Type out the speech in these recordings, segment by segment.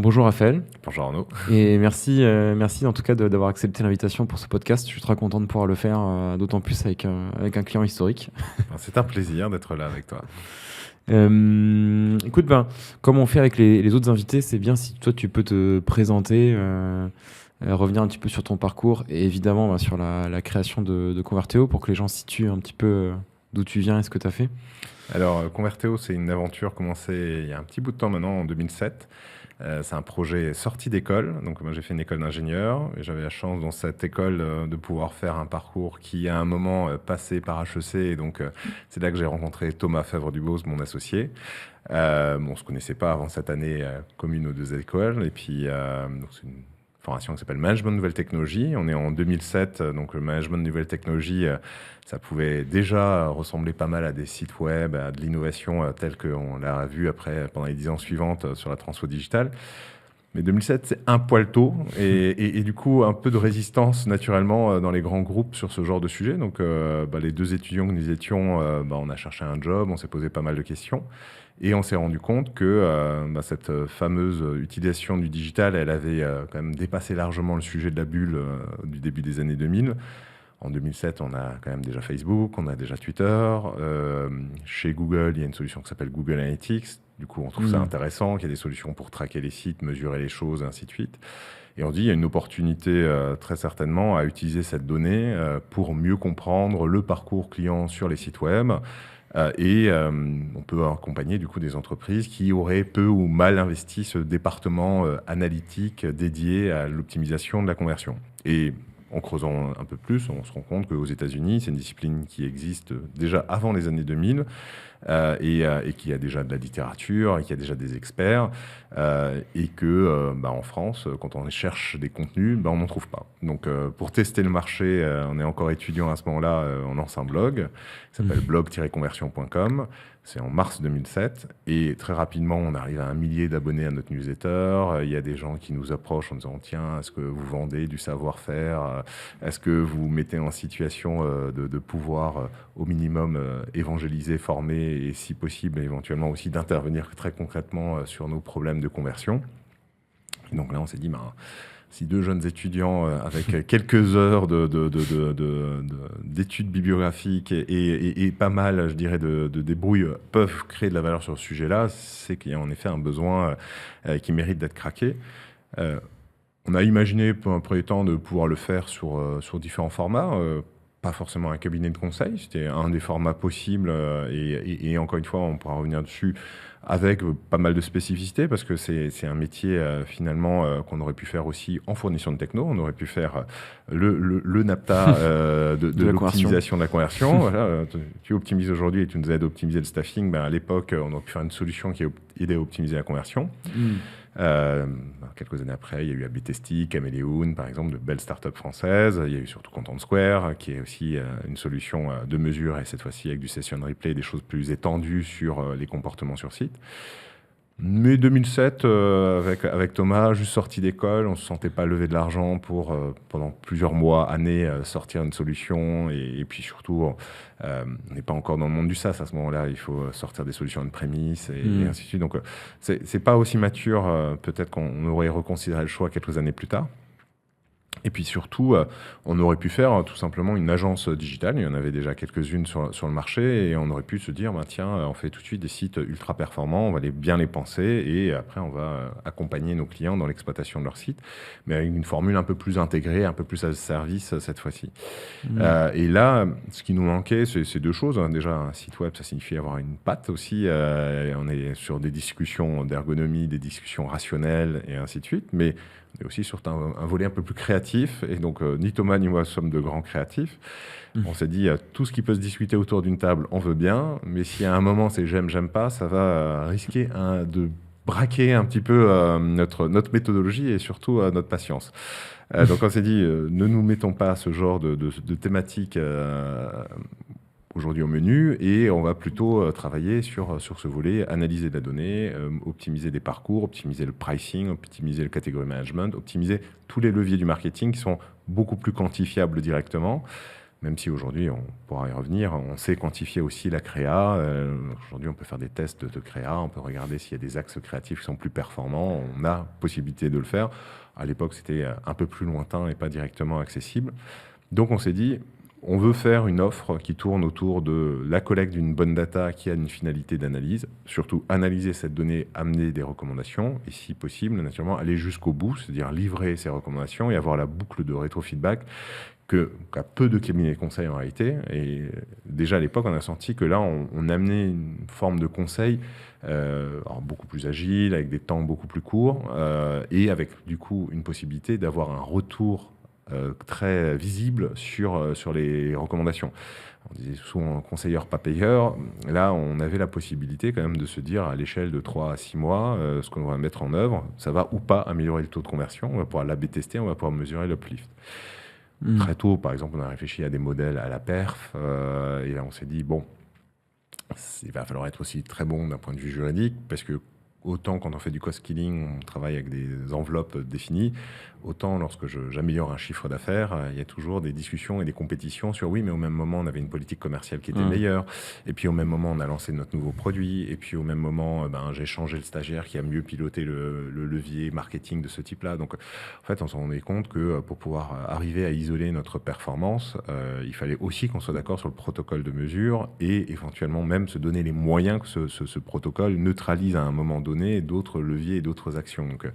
Bonjour Raphaël, Bonjour Arnaud. et merci en tout cas d'avoir accepté l'invitation pour ce podcast. Je suis très content de pouvoir le faire, d'autant plus avec un client historique. C'est un plaisir d'être là avec toi. Écoute, comme on fait avec les autres invités, c'est bien si toi tu peux te présenter, revenir un petit peu sur ton parcours et évidemment sur la création de Converteo pour que les gens situent un petit peu d'où tu viens et ce que tu as fait. Alors, Converteo, c'est une aventure commencée il y a un petit bout de temps maintenant, en 2007. C'est un projet sorti d'école. Donc, moi, j'ai fait une école d'ingénieur et j'avais la chance dans cette école de pouvoir faire un parcours qui, à un moment, passait par HEC. Et donc, c'est là que j'ai rencontré Thomas Favre-Dubos, mon associé. On ne se connaissait pas avant cette année commune aux deux écoles. Et puis, donc c'est une formation qui s'appelle Management Nouvelles Technologies. On est en 2007, donc le Management Nouvelles Technologies, ça pouvait déjà ressembler pas mal à des sites web, à de l'innovation telle qu'on l'a vu après pendant les 10 ans suivantes sur la transfo digitale. Mais 2007, c'est un poil tôt et du coup, un peu de résistance naturellement dans les grands groupes sur ce genre de sujet. Donc, les deux étudiants que nous étions, on a cherché un job, on s'est posé pas mal de questions. Et on s'est rendu compte que cette fameuse utilisation du digital, elle avait quand même dépassé largement le sujet de la bulle du début des années 2000. En 2007, on a quand même déjà Facebook, on a déjà Twitter. Chez Google, il y a une solution qui s'appelle Google Analytics. Du coup, on trouve ça intéressant, qu'il y a des solutions pour traquer les sites, mesurer les choses, et ainsi de suite. Et on dit qu'il y a une opportunité très certainement à utiliser cette donnée pour mieux comprendre le parcours client sur les sites web. On peut accompagner du coup des entreprises qui auraient peu ou mal investi ce département analytique dédié à l'optimisation de la conversion. Et en creusant un peu plus, on se rend compte qu'aux États-Unis, c'est une discipline qui existe déjà avant les années 2000 et qui a déjà de la littérature et qui a déjà des experts et que en France, quand on cherche des contenus, on n'en trouve pas. Donc pour tester le marché, on est encore étudiant à ce moment-là, on lance un blog qui s'appelle blog-conversion.com. C'est en mars 2007 et très rapidement, on arrive à 1 millier d'abonnés à notre newsletter. Il y a des gens qui nous approchent en disant « Tiens, est-ce que vous vendez du savoir-faire ? Est-ce que vous mettez en situation de pouvoir au minimum évangéliser, former et si possible éventuellement aussi d'intervenir très concrètement sur nos problèmes de conversion ?» Et donc là, on s'est dit si deux jeunes étudiants avec quelques heures d'études bibliographiques et pas mal, je dirais, de débrouille peuvent créer de la valeur sur ce sujet-là, c'est qu'il y a en effet un besoin qui mérite d'être craqué. On a imaginé pour un premier temps de pouvoir le faire sur différents formats, pas forcément un cabinet de conseil, c'était un des formats possibles et encore une fois, on pourra revenir dessus avec pas mal de spécificités parce que c'est un métier finalement qu'on aurait pu faire aussi en fournition de techno. On aurait pu faire le NAPTA de l'optimisation de la conversion. Voilà, tu optimises aujourd'hui et tu nous aides à optimiser le staffing. À l'époque, on aurait pu faire une solution qui aidait à optimiser la conversion. Quelques années après, il y a eu AB-Testy, Caméléon, par exemple, de belles startups françaises. Il y a eu surtout Content Square, qui est aussi une solution de mesure, et cette fois-ci avec du session replay, des choses plus étendues sur les comportements sur site. Mais 2007, avec Thomas, juste sorti d'école, on ne se sentait pas lever de l'argent pour, pendant plusieurs mois, années, sortir une solution. Et puis surtout, on n'est pas encore dans le monde du SaaS à ce moment-là. Il faut sortir des solutions on-premise et ainsi de suite. Donc, c'est pas aussi mature. Peut-être qu'on aurait reconsidéré le choix quelques années plus tard. Et puis surtout, on aurait pu faire tout simplement une agence digitale. Il y en avait déjà quelques-unes sur le marché et on aurait pu se dire, tiens, on fait tout de suite des sites ultra performants, on va bien les penser et après on va accompagner nos clients dans l'exploitation de leur site, mais avec une formule un peu plus intégrée, un peu plus à service cette fois-ci. Et là, ce qui nous manquait, c'est deux choses. Déjà, un site web, ça signifie avoir une patte aussi. On est sur des discussions d'ergonomie, des discussions rationnelles et ainsi de suite, mais on est aussi sur un volet un peu plus créatif. Et donc, ni Thomas ni moi sommes de grands créatifs. On s'est dit, tout ce qui peut se discuter autour d'une table, on veut bien. Mais si à un moment, c'est j'aime pas, ça va risquer de braquer un petit peu notre méthodologie et surtout notre patience. Donc, on s'est dit, ne nous mettons pas à ce genre de thématique aujourd'hui au menu et on va plutôt travailler sur ce volet, analyser de la donnée, optimiser des parcours, optimiser le pricing, optimiser le category management, optimiser tous les leviers du marketing qui sont beaucoup plus quantifiables directement. Même si aujourd'hui, on pourra y revenir, on sait quantifier aussi la créa. Aujourd'hui, on peut faire des tests de créa, on peut regarder s'il y a des axes créatifs qui sont plus performants. On a possibilité de le faire. À l'époque, c'était un peu plus lointain et pas directement accessible. Donc, on s'est dit, on veut faire une offre qui tourne autour de la collecte d'une bonne data qui a une finalité d'analyse, surtout analyser cette donnée, amener des recommandations, et si possible, naturellement, aller jusqu'au bout, c'est-à-dire livrer ces recommandations et avoir la boucle de rétro-feedback qu'a peu de cabinets de conseil en réalité. Et déjà à l'époque, on a senti que là, on amenait une forme de conseil alors beaucoup plus agile, avec des temps beaucoup plus courts, et avec du coup une possibilité d'avoir un retour très visible sur les recommandations. On disait souvent conseilleur, pas payeur. Là, on avait la possibilité quand même de se dire à l'échelle de 3 à 6 mois, ce qu'on va mettre en œuvre, ça va ou pas améliorer le taux de conversion. On va pouvoir l'A/B tester, on va pouvoir mesurer l'uplift. Très tôt, par exemple, on a réfléchi à des modèles à la perf, et là on s'est dit, bon, il va falloir être aussi très bon d'un point de vue juridique, parce que autant quand on fait du cost killing, on travaille avec des enveloppes définies, autant lorsque j'améliore un chiffre d'affaires, il y a toujours des discussions et des compétitions sur oui, mais au même moment, on avait une politique commerciale qui était meilleure, et puis au même moment, on a lancé notre nouveau produit, et puis au même moment, j'ai changé le stagiaire qui a mieux piloté le levier marketing de ce type-là. Donc, en fait, on s'en rendait compte que pour pouvoir arriver à isoler notre performance, il fallait aussi qu'on soit d'accord sur le protocole de mesure et éventuellement même se donner les moyens que ce protocole neutralise à un moment donné d'autres leviers et d'autres actions. Donc,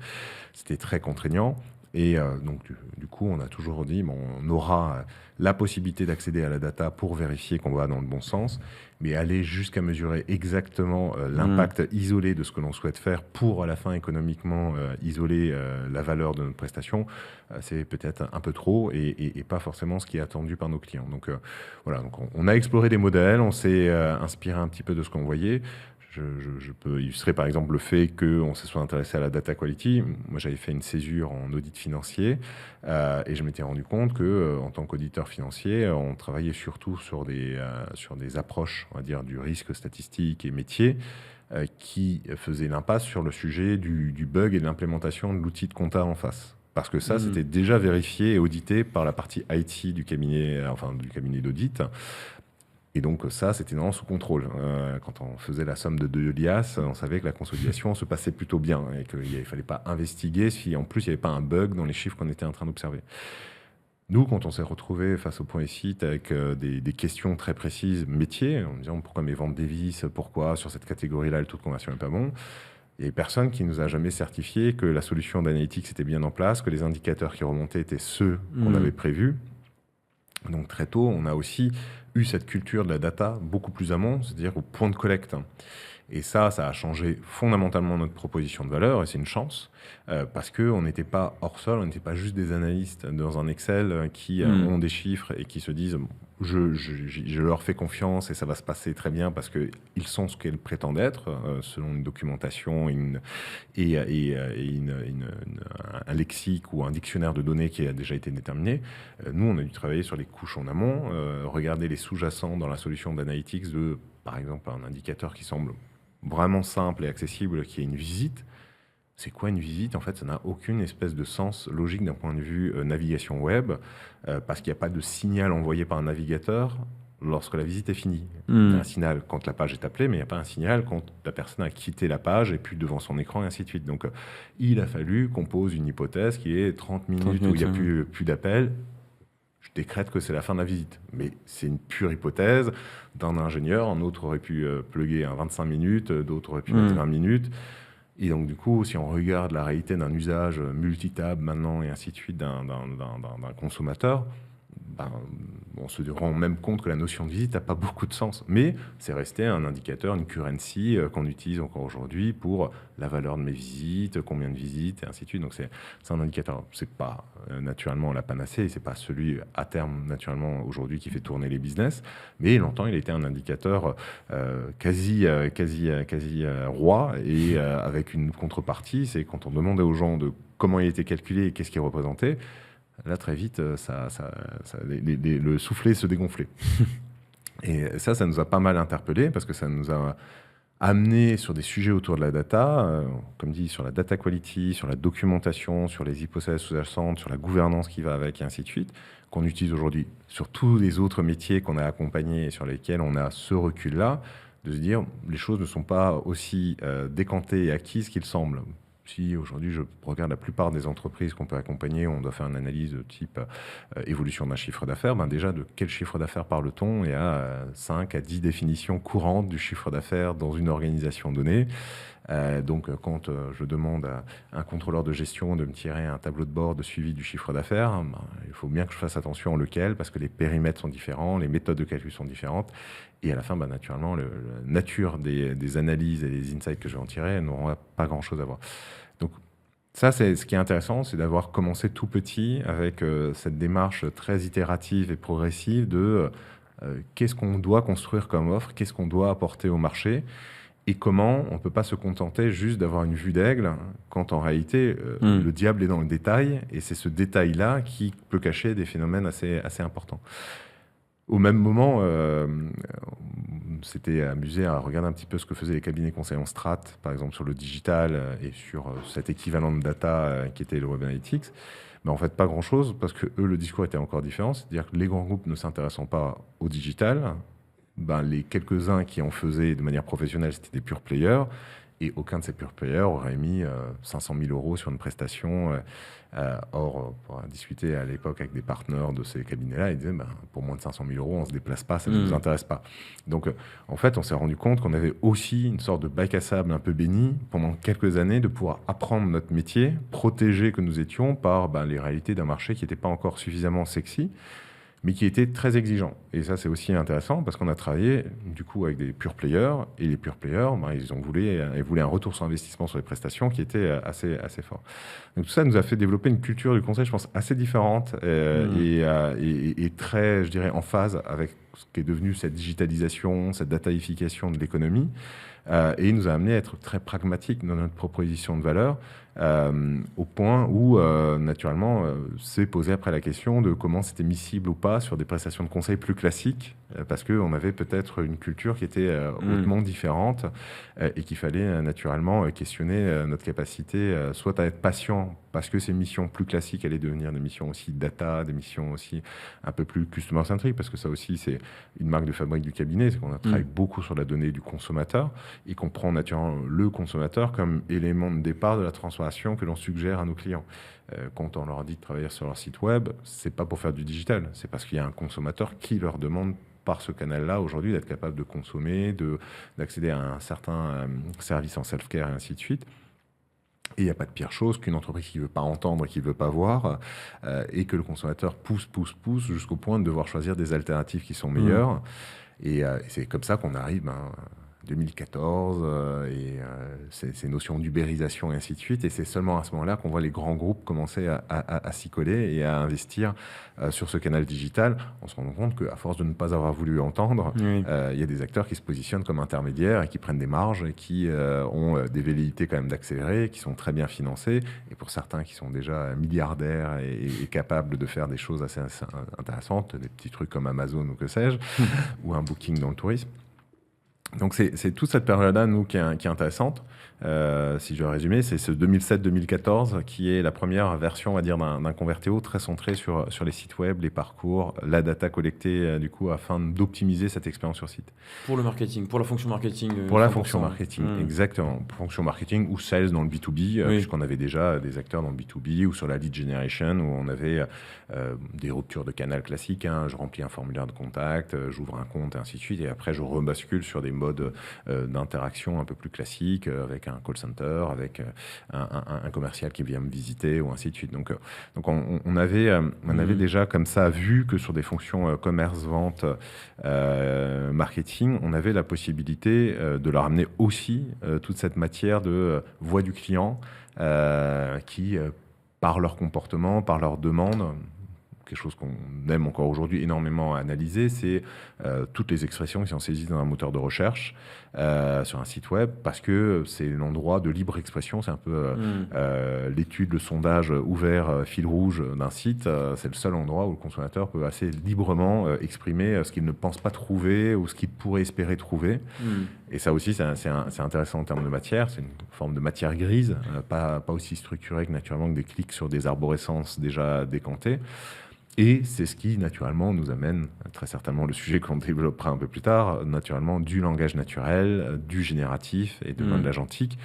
c'était très contraignant. Et donc, du coup, on a toujours dit, bon, on aura la possibilité d'accéder à la data pour vérifier qu'on va dans le bon sens, mais aller jusqu'à mesurer exactement l'impact isolé de ce que l'on souhaite faire pour, à la fin, économiquement, isoler la valeur de notre prestation, c'est peut-être un peu trop et pas forcément ce qui est attendu par nos clients. Donc, voilà, donc on a exploré des modèles, on s'est inspiré un petit peu de ce qu'on voyait. Je peux illustrer par exemple le fait qu'on se soit intéressé à la data quality. Moi, j'avais fait une césure en audit financier et je m'étais rendu compte que, en tant qu'auditeur financier, on travaillait surtout sur des approches, on va dire, du risque statistique et métier qui faisaient l'impasse sur le sujet du bug et de l'implémentation de l'outil de compta en face. Parce que ça, c'était déjà vérifié et audité par la partie IT du cabinet d'audit. Et donc ça, c'était vraiment sous contrôle. Quand on faisait la somme de 2 liasses, on savait que la consolidation se passait plutôt bien et qu'il ne fallait pas investiguer si en plus il n'y avait pas un bug dans les chiffres qu'on était en train d'observer. Nous, quand on s'est retrouvé face au point et site avec des questions très précises métiers, en disant pourquoi mes ventes dévissent, pourquoi sur cette catégorie-là le taux de conversion n'est pas bon, il n'y a personne qui nous a jamais certifié que la solution d'analytics était bien en place, que les indicateurs qui remontaient étaient ceux qu'on avait prévus. Donc très tôt, on a aussi eu cette culture de la data beaucoup plus amont, c'est-à-dire au point de collecte. Et ça a changé fondamentalement notre proposition de valeur, et c'est une chance, parce qu'on n'était pas hors sol, on n'était pas juste des analystes dans un Excel qui ont des chiffres et qui se disent je leur fais confiance et ça va se passer très bien parce qu'ils sont ce qu'ils prétendent être, selon une documentation un lexique ou un dictionnaire de données qui a déjà été déterminé. Nous, on a dû travailler sur les couches en amont, regarder les sous-jacents dans la solution d'analytics de, par exemple, un indicateur qui semble vraiment simple et accessible, qui est une visite. C'est quoi une visite? En fait, ça n'a aucune espèce de sens logique d'un point de vue navigation web, parce qu'il n'y a pas de signal envoyé par un navigateur lorsque la visite est finie. Il y a un signal quand la page est appelée, mais il n'y a pas un signal quand la personne a quitté la page et puis devant son écran, et ainsi de suite. Donc, il a fallu qu'on pose une hypothèse qui est 30 minutes où il n'y a plus d'appel. Je décrète que c'est la fin de la visite. Mais c'est une pure hypothèse d'un ingénieur. Un autre aurait pu plugger un 25 minutes, d'autres auraient pu mettre 20 minutes. Et donc, du coup, si on regarde la réalité d'un usage multitable maintenant et ainsi de suite d'un consommateur, on se rend même compte que la notion de visite n'a pas beaucoup de sens. Mais c'est resté un indicateur, une currency qu'on utilise encore aujourd'hui pour la valeur de mes visites, combien de visites, et ainsi de suite. Donc, c'est un indicateur. C'est pas naturellement la panacée, et c'est pas celui à terme, naturellement, aujourd'hui, qui fait tourner les business. Mais longtemps, il était un indicateur quasi roi, et avec une contrepartie, c'est quand on demandait aux gens de comment il était calculé et qu'est-ce qu'il représentait. Là, très vite, le soufflet se dégonflait. Et ça nous a pas mal interpellés parce que ça nous a amener sur des sujets autour de la data, comme dit, sur la data quality, sur la documentation, sur les hypothèses sous-jacentes, sur la gouvernance qui va avec, et ainsi de suite, qu'on utilise aujourd'hui sur tous les autres métiers qu'on a accompagnés et sur lesquels on a ce recul-là, de se dire les choses ne sont pas aussi décantées et acquises qu'il semble. Si aujourd'hui je regarde la plupart des entreprises qu'on peut accompagner, on doit faire une analyse de type évolution d'un chiffre d'affaires, ben déjà de quel chiffre d'affaires parle-t-on? Il y a 5 à 10 définitions courantes du chiffre d'affaires dans une organisation donnée. Donc quand je demande à un contrôleur de gestion de me tirer un tableau de bord de suivi du chiffre d'affaires, ben, il faut bien que je fasse attention lequel, parce que les périmètres sont différents, les méthodes de calcul sont différentes. Et à la fin, ben, naturellement, la nature des analyses et des insights que je vais en tirer n'auront pas grand-chose à voir. Donc ça, c'est ce qui est intéressant, c'est d'avoir commencé tout petit avec cette démarche très itérative et progressive de qu'est-ce qu'on doit construire comme offre, qu'est-ce qu'on doit apporter au marché et comment on ne peut pas se contenter juste d'avoir une vue d'aigle quand en réalité le diable est dans le détail et c'est ce détail-là qui peut cacher des phénomènes assez importants. Au même moment, on s'était amusé à regarder un petit peu ce que faisaient les cabinets conseils en strat, par exemple sur le digital et sur cet équivalent de data qui était le Web Analytics. Mais en fait, pas grand-chose parce que eux, le discours était encore différent. C'est-à-dire que les grands groupes ne s'intéressant pas au digital, ben, les quelques-uns qui en faisaient de manière professionnelle, c'était des pure players. Et aucun de ces pure players aurait mis 500 000 euros sur une prestation. Or, pour discuter à l'époque avec des partenaires de ces cabinets-là, ils disaient ben, pour moins de 500 000 euros, on ne se déplace pas, ça ne nous intéresse pas. Donc, en fait, on s'est rendu compte qu'on avait aussi une sorte de bac à sable un peu béni pendant quelques années de pouvoir apprendre notre métier, protégés que nous étions par ben, les réalités d'un marché qui n'était pas encore suffisamment sexy, mais qui était très exigeant. Et ça, c'est aussi intéressant parce qu'on a travaillé du coup avec des pure players, et les pure players, ben, ils voulaient un retour sur investissement sur les prestations qui était assez fort. Donc tout ça nous a fait développer une culture du conseil, je pense, assez différente et très, je dirais, en phase avec ce qui est devenu cette digitalisation, cette dataification de l'économie. Et il nous a amené à être très pragmatique dans notre proposition de valeur, au point où, naturellement, s'est posé après la question de comment c'était miscible ou pas sur des prestations de conseil plus classiques, parce qu'on avait peut-être une culture qui était hautement différente et qu'il fallait naturellement questionner notre capacité soit à être patient, parce que ces missions plus classiques allaient devenir des missions aussi data, des missions aussi un peu plus customer-centric, parce que ça aussi, c'est une marque de fabrique du cabinet, c'est qu'on a travaillé beaucoup sur la donnée du consommateur et qu'on prend naturellement le consommateur comme élément de départ de la transformation que l'on suggère à nos clients. Quand on leur dit de travailler sur leur site web, c'est pas pour faire du digital, c'est parce qu'il y a un consommateur qui leur demande par ce canal-là aujourd'hui d'être capable de consommer, d'accéder à un certain service en self-care et ainsi de suite. Et il n'y a pas de pire chose qu'une entreprise qui ne veut pas entendre, qui ne veut pas voir, et que le consommateur pousse jusqu'au point de devoir choisir des alternatives qui sont meilleures. Et c'est comme ça qu'on arrive... 2014 et ces notions d'ubérisation et ainsi de suite. Et c'est seulement à ce moment-là qu'on voit les grands groupes commencer à s'y coller et à investir sur ce canal digital. On se rend compte qu'à force de ne pas avoir voulu entendre, il y a des acteurs qui se positionnent comme intermédiaires et qui prennent des marges et qui ont des velléités quand même d'accélérer, qui sont très bien financés. Et pour certains qui sont déjà milliardaires et capables de faire des choses assez intéressantes, des petits trucs comme Amazon ou que sais-je, ou un Booking dans le tourisme. Donc c'est toute cette période-là, nous, qui est intéressante. Si je dois résumer, c'est ce 2007-2014 qui est la première version, on va dire, d'un Convertéo très centré sur les sites web, les parcours, la data collectée, du coup, afin d'optimiser cette expérience sur site. Pour le marketing, pour la fonction marketing. Pour la fonction marketing, exactement. Fonction marketing ou sales dans le B2B, puisqu'on avait déjà des acteurs dans le B2B ou sur la lead generation où on avait des ruptures de canal classiques. Je remplis un formulaire de contact, j'ouvre un compte et ainsi de suite. Et après, je rebascule sur des modes d'interaction un peu plus classiques avec un call center, avec un commercial qui vient me visiter ou ainsi de suite. Donc on avait déjà comme ça vu que sur des fonctions commerce, vente, marketing, on avait la possibilité de leur amener aussi toute cette matière de voix du client qui, par leur comportement, par leur demande, quelque chose qu'on aime encore aujourd'hui énormément analyser, c'est toutes les expressions qui sont saisies dans un moteur de recherche sur un site web, parce que c'est l'endroit de libre expression, c'est un peu l'étude, le sondage ouvert, fil rouge d'un site, c'est le seul endroit où le consommateur peut assez librement exprimer ce qu'il ne pense pas trouver ou ce qu'il pourrait espérer trouver. Et ça aussi, c'est intéressant en termes de matière, c'est une forme de matière grise, pas aussi structurée que naturellement que des clics sur des arborescences déjà décantées. Et c'est ce qui, naturellement, nous amène, très certainement le sujet qu'on développera un peu plus tard, naturellement du langage naturel, du génératif et de l'agentique,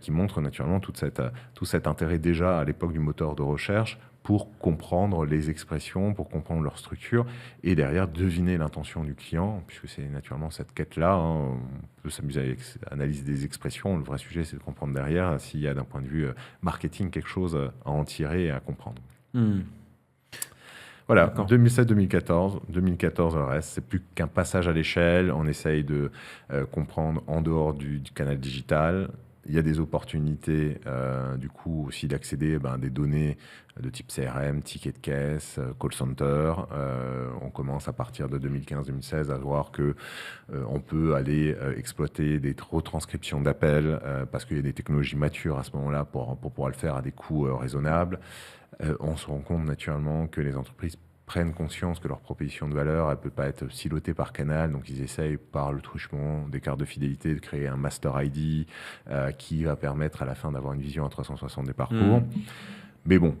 qui montre naturellement tout cet intérêt déjà à l'époque du moteur de recherche pour comprendre les expressions, pour comprendre leur structure, et derrière deviner l'intention du client, puisque c'est naturellement cette quête-là. On peut s'amuser à analyser des expressions. Le vrai sujet, c'est de comprendre derrière s'il y a d'un point de vue marketing quelque chose à en tirer et à comprendre. Voilà, 2007-2014. 2014, le reste, c'est plus qu'un passage à l'échelle. On essaye de comprendre en dehors du canal digital. Il y a des opportunités, du coup, aussi d'accéder à des données de type CRM, ticket de caisse, call center. On commence à partir de 2015-2016 à voir que on peut aller exploiter des retranscriptions d'appels parce qu'il y a des technologies matures à ce moment-là pour pouvoir le faire à des coûts raisonnables. On se rend compte naturellement que les entreprises prennent conscience que leur proposition de valeur, elle ne peut pas être silotée par canal, donc ils essayent par le truchement des cartes de fidélité de créer un master ID qui va permettre à la fin d'avoir une vision à 360 des parcours. Mais bon,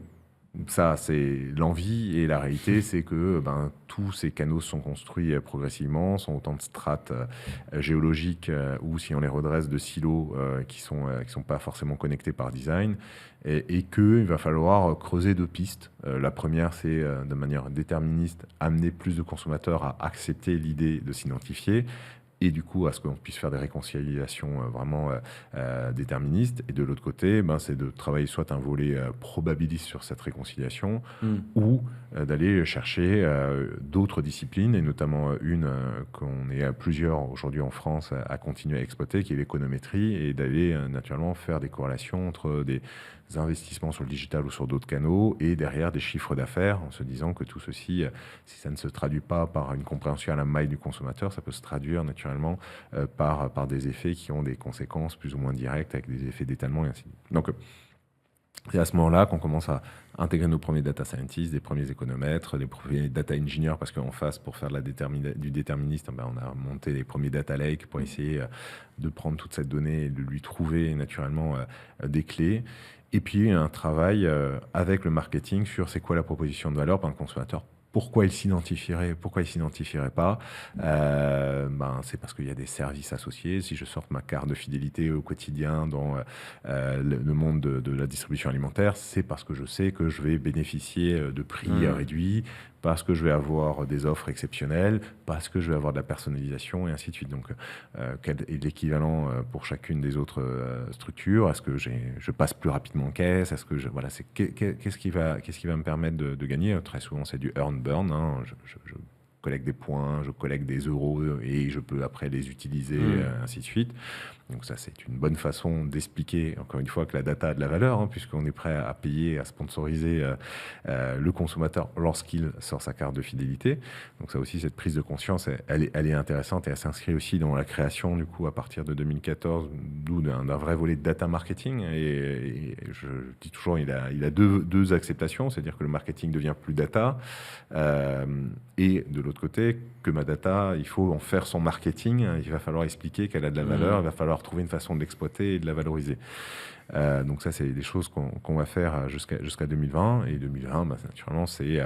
ça c'est l'envie, et la réalité c'est que tous ces canaux sont construits progressivement, sont autant de strates géologiques ou si on les redresse de silos qui sont pas forcément connectés par design, et qu'il va falloir creuser deux pistes. La première, c'est de manière déterministe amener plus de consommateurs à accepter l'idée de s'identifier, et du coup à ce qu'on puisse faire des réconciliations vraiment déterministes. Et de l'autre côté, c'est de travailler soit un volet probabiliste sur cette réconciliation, ou d'aller chercher d'autres disciplines, et notamment une qu'on est à plusieurs aujourd'hui en France à continuer à exploiter, qui est l'économétrie, et d'aller naturellement faire des corrélations entre des investissements sur le digital ou sur d'autres canaux, et derrière des chiffres d'affaires, en se disant que tout ceci, si ça ne se traduit pas par une compréhension à la maille du consommateur, ça peut se traduire naturellement par des effets qui ont des conséquences plus ou moins directes, avec des effets d'étalement et ainsi de suite. Donc, c'est à ce moment-là qu'on commence à intégrer nos premiers data scientists, des premiers économètres, les premiers data engineers, parce qu'en face, pour faire du déterministe, on a monté les premiers data lakes pour essayer de prendre toute cette donnée et de lui trouver naturellement des clés. Et puis un travail avec le marketing sur c'est quoi la proposition de valeur par le consommateur. Pourquoi il s'identifierait pas c'est parce qu'il y a des services associés. Si je sors ma carte de fidélité au quotidien dans le monde de la distribution alimentaire, c'est parce que je sais que je vais bénéficier de prix réduits, parce que je vais avoir des offres exceptionnelles, parce que je vais avoir de la personnalisation, et ainsi de suite. Donc, quel est l'équivalent pour chacune des autres structures? Est-ce que je passe plus rapidement en caisse? Est-ce que qu'est-ce qui va me permettre de gagner? Très souvent, c'est du earn burn. Je collecte des points, je collecte des euros, et je peux après les utiliser, ainsi de suite. Donc ça, c'est une bonne façon d'expliquer, encore une fois, que la data a de la valeur, puisqu'on est prêt à payer, à sponsoriser le consommateur lorsqu'il sort sa carte de fidélité. Donc ça aussi, cette prise de conscience, elle est intéressante, et elle s'inscrit aussi dans la création, du coup, à partir de 2014, d'où d'un vrai volet de data marketing. Et je dis toujours, il a deux acceptations, c'est-à-dire que le marketing devient plus data, et de l'autre côté, que ma data, il faut en faire son marketing, il va falloir expliquer qu'elle a de la valeur, il va falloir trouver une façon de l'exploiter et de la valoriser. Donc ça, c'est des choses qu'on va faire jusqu'à 2020. Et 2020, naturellement, c'est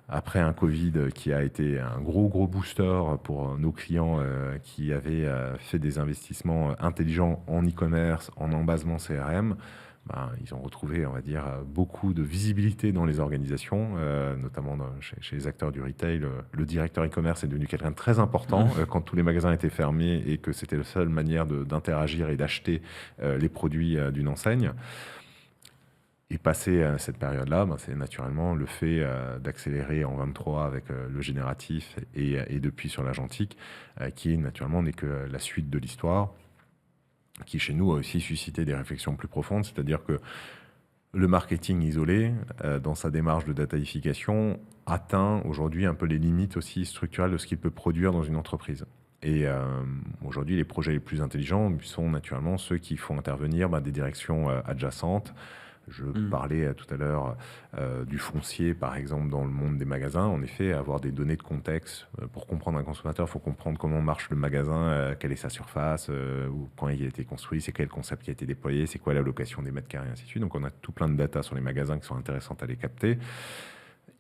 après un Covid qui a été un gros booster pour nos clients qui avaient fait des investissements intelligents en e-commerce, en embasement CRM. Ils ont retrouvé, on va dire, beaucoup de visibilité dans les organisations, notamment chez les acteurs du retail. Le directeur e-commerce est devenu quelqu'un de très important quand tous les magasins étaient fermés et que c'était la seule manière d'interagir et d'acheter les produits d'une enseigne. Et passé à cette période-là, c'est naturellement le fait d'accélérer en 23 avec le génératif et depuis sur l'agentique, qui naturellement n'est que la suite de l'histoire, qui chez nous a aussi suscité des réflexions plus profondes, c'est-à-dire que le marketing isolé, dans sa démarche de dataification, atteint aujourd'hui un peu les limites aussi structurelles de ce qu'il peut produire dans une entreprise. Et aujourd'hui, les projets les plus intelligents sont naturellement ceux qui font intervenir des directions adjacentes. Je parlais tout à l'heure du foncier, par exemple, dans le monde des magasins. En effet, avoir des données de contexte. Pour comprendre un consommateur, il faut comprendre comment marche le magasin, quelle est sa surface, ou quand il a été construit, c'est quel concept qui a été déployé, c'est quoi la location des mètres carrés, ainsi de suite. Donc, on a tout plein de data sur les magasins qui sont intéressantes à les capter.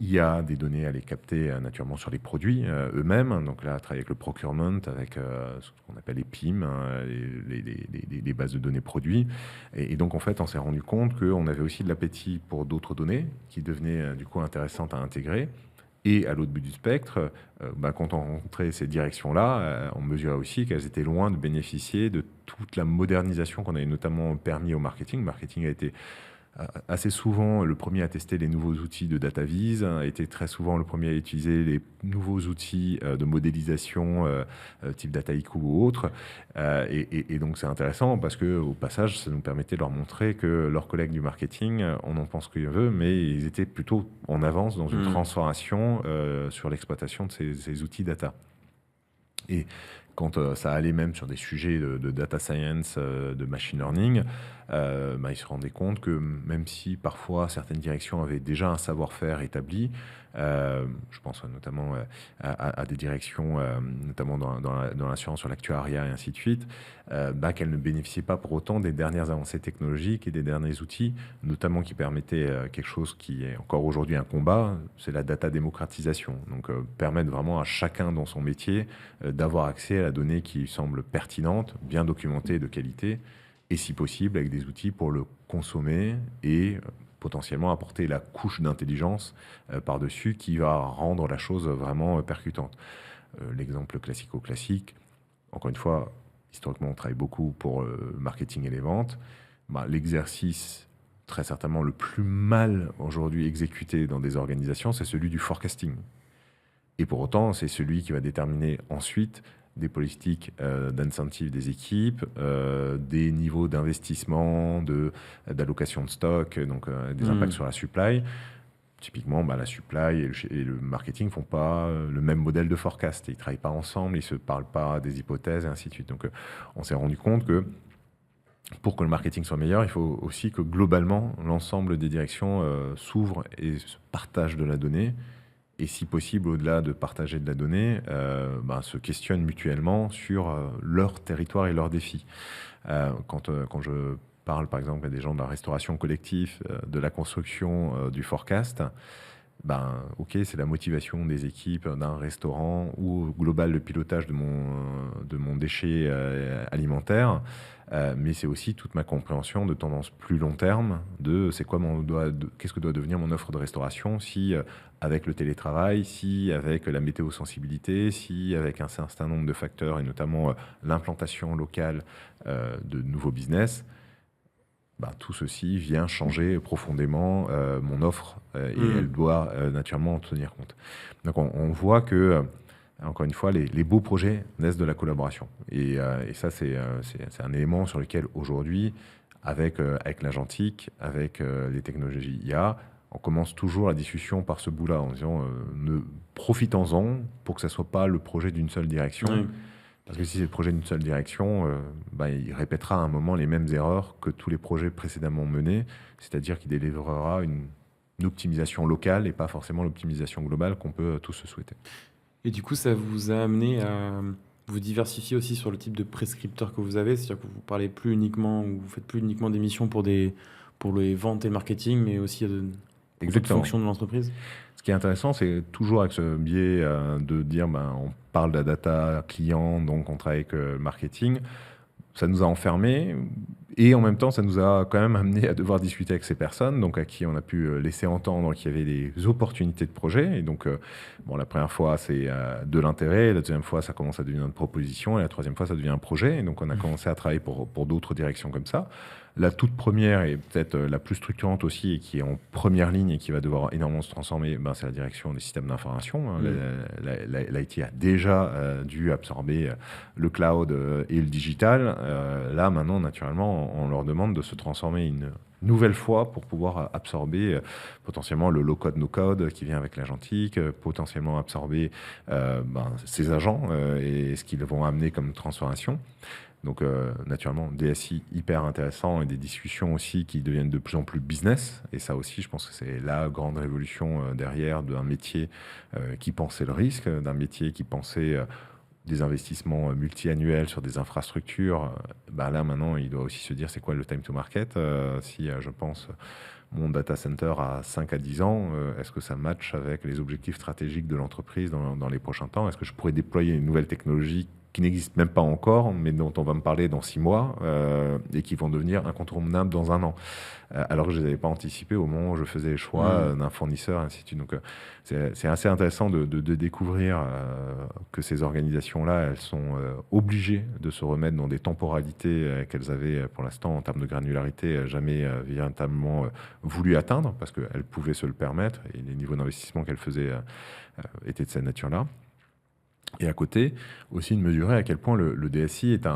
Il y a des données à les capter naturellement sur les produits eux-mêmes. Donc là, travailler avec le procurement, avec ce qu'on appelle les PIM, les bases de données produits. Et donc, en fait, on s'est rendu compte qu'on avait aussi de l'appétit pour d'autres données qui devenaient du coup intéressantes à intégrer. Et à l'autre bout du spectre, quand on rencontrait ces directions-là, on mesurait aussi qu'elles étaient loin de bénéficier de toute la modernisation qu'on avait notamment permis au marketing. Le marketing a été assez souvent le premier à tester les nouveaux outils de DataVis, a été très souvent le premier à utiliser les nouveaux outils de modélisation type Dataiku ou autres. Et donc c'est intéressant parce qu'au passage, ça nous permettait de leur montrer que leurs collègues du marketing, on en pense qu'ils veulent, mais ils étaient plutôt en avance dans une transformation sur l'exploitation de ces outils data. Et quand ça allait même sur des sujets de data science, de machine learning, ils se rendaient compte que même si parfois certaines directions avaient déjà un savoir-faire établi, je pense notamment à des directions, notamment dans l'assurance sur l'actuariat et ainsi de suite, qu'elles ne bénéficiaient pas pour autant des dernières avancées technologiques et des derniers outils, notamment qui permettaient quelque chose qui est encore aujourd'hui un combat, c'est la data démocratisation. Donc permettre vraiment à chacun dans son métier d'avoir accès à la donnée qui lui semble pertinente, bien documentée et de qualité, et si possible avec des outils pour le consommer et potentiellement apporter la couche d'intelligence par-dessus qui va rendre la chose vraiment percutante. L'exemple classico-classique, encore une fois, historiquement on travaille beaucoup pour le marketing et les ventes. L'exercice très certainement le plus mal aujourd'hui exécuté dans des organisations, c'est celui du forecasting. Et pour autant, c'est celui qui va déterminer ensuite des politiques d'incentive des équipes, des niveaux d'investissement, d'allocation de stock, donc des impacts sur la supply. Typiquement, la supply et le marketing ne font pas le même modèle de forecast. Ils ne travaillent pas ensemble, ils ne se parlent pas des hypothèses et ainsi de suite. Donc on s'est rendu compte que pour que le marketing soit meilleur, il faut aussi que globalement, l'ensemble des directions s'ouvrent et se partagent de la donnée. Et si possible, au-delà de partager de la donnée, se questionnent mutuellement sur leur territoire et leurs défis. Quand je parle, par exemple, à des gens de la restauration collective, de la construction, du forecast, ok, c'est la motivation des équipes d'un restaurant ou au global le pilotage de mon déchet alimentaire, mais c'est aussi toute ma compréhension de tendance plus long terme de qu'est-ce que doit devenir mon offre de restauration si avec le télétravail, si avec la météo-sensibilité, si avec un certain nombre de facteurs et notamment l'implantation locale de nouveaux business. Tout ceci vient changer profondément mon offre et elle doit naturellement en tenir compte. Donc on voit que, encore une fois, les beaux projets naissent de la collaboration. Et ça, c'est un élément sur lequel aujourd'hui, avec l'agentique, avec les technologies IA, on commence toujours la discussion par ce bout-là en disant profitons-en pour que ça ne soit pas le projet d'une seule direction. Oui. Parce que si c'est le projet d'une seule direction, il répétera à un moment les mêmes erreurs que tous les projets précédemment menés, c'est-à-dire qu'il délivrera une optimisation locale et pas forcément l'optimisation globale qu'on peut tous se souhaiter. Et du coup, ça vous a amené à vous diversifier aussi sur le type de prescripteurs que vous avez, c'est-à-dire que vous parlez plus uniquement, ou vous faites plus uniquement des missions pour les ventes et le marketing, mais aussi pour toute fonction de l'entreprise. Ce qui est intéressant, c'est toujours avec ce biais de dire on parle de la data client, donc on travaille avec le marketing. Ça nous a enfermés et en même temps, ça nous a quand même amené à devoir discuter avec ces personnes, donc à qui on a pu laisser entendre qu'il y avait des opportunités de projet. Et donc, la première fois, c'est de l'intérêt. La deuxième fois, ça commence à devenir une proposition. Et la troisième fois, ça devient un projet. Et donc, on a commencé à travailler pour d'autres directions comme ça. La toute première et peut-être la plus structurante aussi et qui est en première ligne et qui va devoir énormément se transformer, ben, c'est la direction des systèmes d'information. Hein. L'IT a déjà dû absorber le cloud et le digital. Là, maintenant, naturellement, on leur demande de se transformer une nouvelle fois pour pouvoir absorber potentiellement le low-code, no-code qui vient avec l'agentique, potentiellement absorber ces agents et ce qu'ils vont amener comme transformation. Donc, naturellement, DSI hyper intéressant et des discussions aussi qui deviennent de plus en plus business. Et ça aussi, je pense que c'est la grande révolution derrière d'un métier qui pensait le risque, d'un métier qui pensait des investissements multi-annuels sur des infrastructures. Là, maintenant, il doit aussi se dire c'est quoi le time to market. Si, je pense, mon data center à 5 à 10 ans, est-ce que ça match avec les objectifs stratégiques de l'entreprise dans les prochains temps? Est-ce que je pourrais déployer une nouvelle technologie qui n'existent même pas encore, mais dont on va me parler dans 6 mois et qui vont devenir incontournables dans un an, alors que je ne les avais pas anticipés au moment où je faisais les choix d'un fournisseur, ainsi de suite. Donc, c'est assez intéressant de découvrir que ces organisations-là, elles sont obligées de se remettre dans des temporalités qu'elles avaient pour l'instant, en termes de granularité, jamais véritablement voulu atteindre, parce qu'elles pouvaient se le permettre, et les niveaux d'investissement qu'elles faisaient étaient de cette nature-là. Et à côté, aussi de mesurer à quel point le DSI est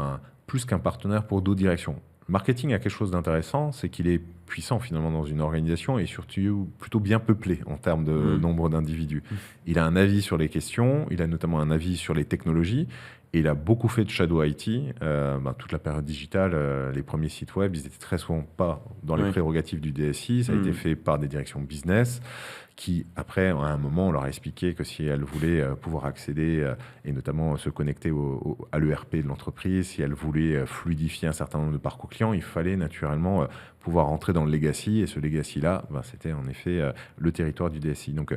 plus qu'un partenaire pour d'autres directions. Le marketing a quelque chose d'intéressant, c'est qu'il est puissant finalement dans une organisation et surtout plutôt bien peuplé en termes de nombre d'individus. Il a un avis sur les questions, il a notamment un avis sur les technologies, et il a beaucoup fait de shadow IT. Toute la période digitale, les premiers sites web, ils étaient très souvent pas dans les prérogatives du DSI, ça a été fait par des directions business, qui, après, à un moment, on leur a expliqué que si elles voulaient pouvoir accéder et notamment se connecter à l'ERP de l'entreprise, si elles voulaient fluidifier un certain nombre de parcours clients, il fallait naturellement pouvoir rentrer dans le legacy. Et ce legacy-là, c'était en effet le territoire du DSI. Donc,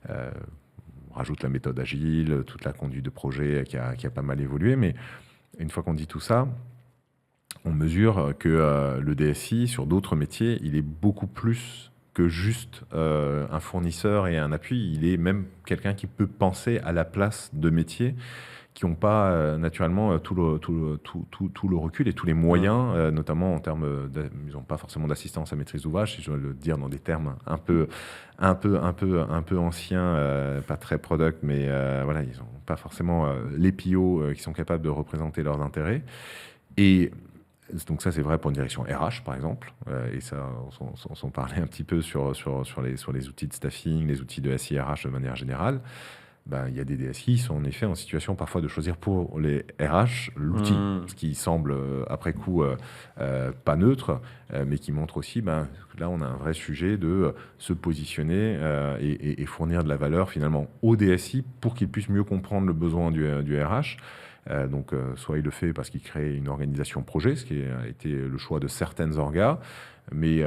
on rajoute la méthode agile, toute la conduite de projet qui a pas mal évolué. Mais une fois qu'on dit tout ça, on mesure que le DSI, sur d'autres métiers, il est beaucoup plus que juste un fournisseur et un appui. Il est même quelqu'un qui peut penser à la place de métiers qui n'ont pas naturellement tout le recul et tous les moyens, notamment en termes ils n'ont pas forcément d'assistance à maîtrise d'ouvrage, si je dois le dire dans des termes un peu anciens, pas très product, mais voilà, ils n'ont pas forcément les PO qui sont capables de représenter leurs intérêts. Et donc ça, c'est vrai pour une direction RH, par exemple. Et ça, on s'en parlait un petit peu sur les outils de staffing, les outils de SIRH de manière générale. Il y a des DSI qui sont en effet en situation parfois de choisir pour les RH l'outil, ce qui semble après coup pas neutre, mais qui montre aussi que là on a un vrai sujet de se positionner et fournir de la valeur finalement au DSI pour qu'il puisse mieux comprendre le besoin du RH. Donc, soit il le fait parce qu'il crée une organisation projet, ce qui a été le choix de certaines orgas, mais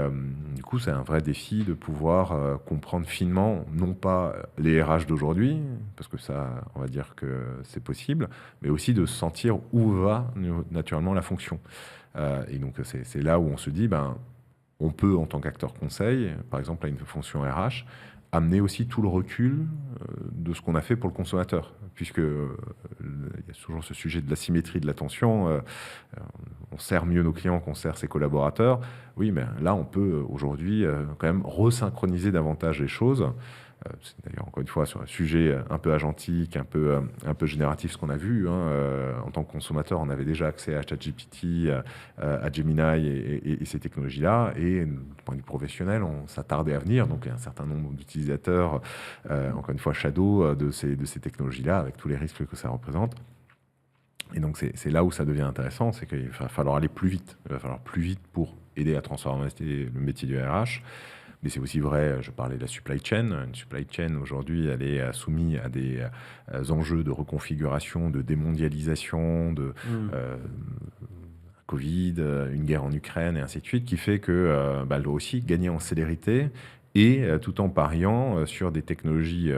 du coup, c'est un vrai défi de pouvoir comprendre finement, non pas les RH d'aujourd'hui, parce que ça, on va dire que c'est possible, mais aussi de sentir où va naturellement la fonction. Et donc, c'est là où on se dit, on peut, en tant qu'acteur conseil, par exemple à une fonction RH, amener aussi tout le recul de ce qu'on a fait pour le consommateur, puisque il y a toujours ce sujet de la symétrie de l'attention. On sert mieux nos clients qu'on sert ses collaborateurs. Oui, mais là, on peut aujourd'hui quand même resynchroniser davantage les choses. C'est d'ailleurs, encore une fois, sur un sujet un peu agentique, un peu génératif, ce qu'on a vu. En tant que consommateur, on avait déjà accès à ChatGPT, à Gemini et ces technologies-là. Et du point de vue professionnel, on s'attardait à venir. Donc, il y a un certain nombre d'utilisateurs, encore une fois, shadow de ces technologies-là, avec tous les risques que ça représente. Et donc, c'est là où ça devient intéressant, c'est qu'il va falloir aller plus vite. Il va falloir plus vite pour aider à transformer le métier du RH. Mais c'est aussi vrai, je parlais de la supply chain. Une supply chain, aujourd'hui, elle est soumise à des enjeux de reconfiguration, de démondialisation, de Covid, une guerre en Ukraine et ainsi de suite, qui fait que elle doit aussi gagner en célérité et tout en pariant sur des technologies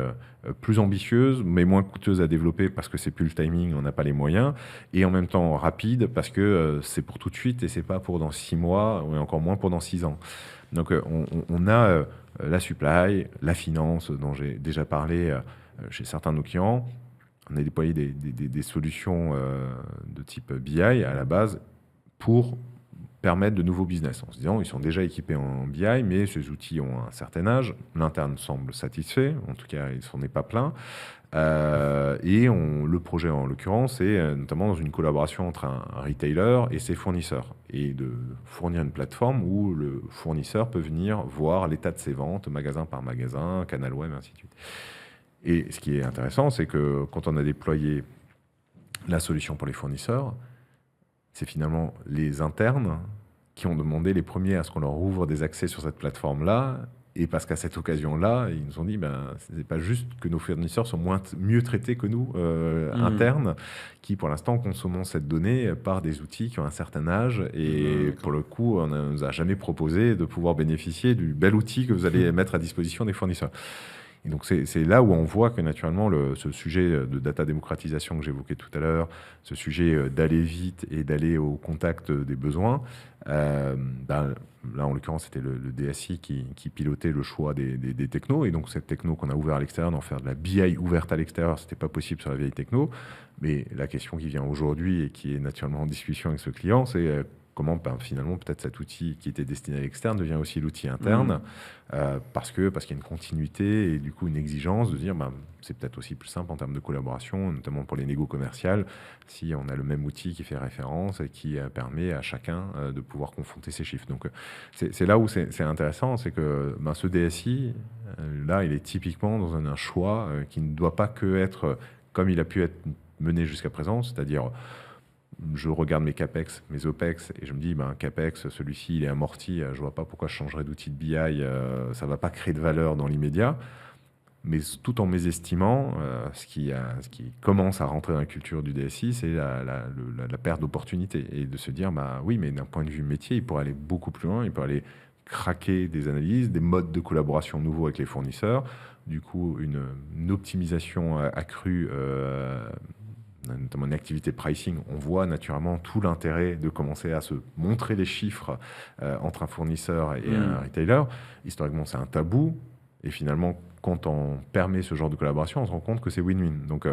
plus ambitieuses, mais moins coûteuses à développer parce que c'est plus le timing, on n'a pas les moyens, et en même temps rapide parce que c'est pour tout de suite et c'est pas pour dans 6 mois, ou encore moins pour dans 6 ans. Donc on a la supply, la finance dont j'ai déjà parlé chez certains de nos clients. On a déployé des solutions de type BI à la base pour permettre de nouveaux business, en se disant ils sont déjà équipés en BI, mais ces outils ont un certain âge, l'interne semble satisfait, en tout cas il s'en est pas plein. Le projet en l'occurrence est notamment dans une collaboration entre un retailer et ses fournisseurs, et de fournir une plateforme où le fournisseur peut venir voir l'état de ses ventes magasin par magasin, canal web, ainsi de suite. Et ce qui est intéressant, c'est que quand on a déployé la solution pour les fournisseurs, c'est finalement les internes qui ont demandé les premiers à ce qu'on leur ouvre des accès sur cette plateforme-là. Et parce qu'à cette occasion-là, ils nous ont dit, c'est pas juste que nos fournisseurs sont mieux traités que nous, internes, qui pour l'instant consommons cette donnée par des outils qui ont un certain âge. Et pour le coup, on ne nous a jamais proposé de pouvoir bénéficier du bel outil que vous allez mettre à disposition des fournisseurs. Et donc c'est là où on voit que naturellement ce sujet de data démocratisation que j'évoquais tout à l'heure, ce sujet d'aller vite et d'aller au contact des besoins, là en l'occurrence c'était le DSI qui pilotait le choix des technos, et donc cette techno qu'on a ouvert à l'extérieur, d'en faire de la BI ouverte à l'extérieur, c'était pas possible sur la vieille techno. Mais la question qui vient aujourd'hui et qui est naturellement en discussion avec ce client, c'est comment finalement peut-être cet outil qui était destiné à l'externe devient aussi l'outil interne, parce qu'il y a une continuité et du coup une exigence de dire c'est peut-être aussi plus simple en termes de collaboration, notamment pour les négos commerciales, si on a le même outil qui fait référence et qui permet à chacun de pouvoir confronter ses chiffres. Donc c'est là où c'est intéressant, c'est que ce DSI, là, il est typiquement dans un choix qui ne doit pas que être comme il a pu être mené jusqu'à présent, c'est-à-dire je regarde mes CAPEX, mes OPEX, et je me dis, CAPEX, celui-ci, il est amorti, je ne vois pas pourquoi je changerais d'outil de BI, ça ne va pas créer de valeur dans l'immédiat. Mais tout en mésestimant, ce qui commence à rentrer dans la culture du DSI, c'est la perte d'opportunité. Et de se dire, oui, mais d'un point de vue métier, il pourrait aller beaucoup plus loin, il pourrait aller craquer des analyses, des modes de collaboration nouveaux avec les fournisseurs, du coup, une optimisation accrue, notamment une activité pricing. On voit naturellement tout l'intérêt de commencer à se montrer les chiffres entre un fournisseur et un retailer. Historiquement, c'est un tabou. Et finalement, quand on permet ce genre de collaboration, on se rend compte que c'est win-win. Donc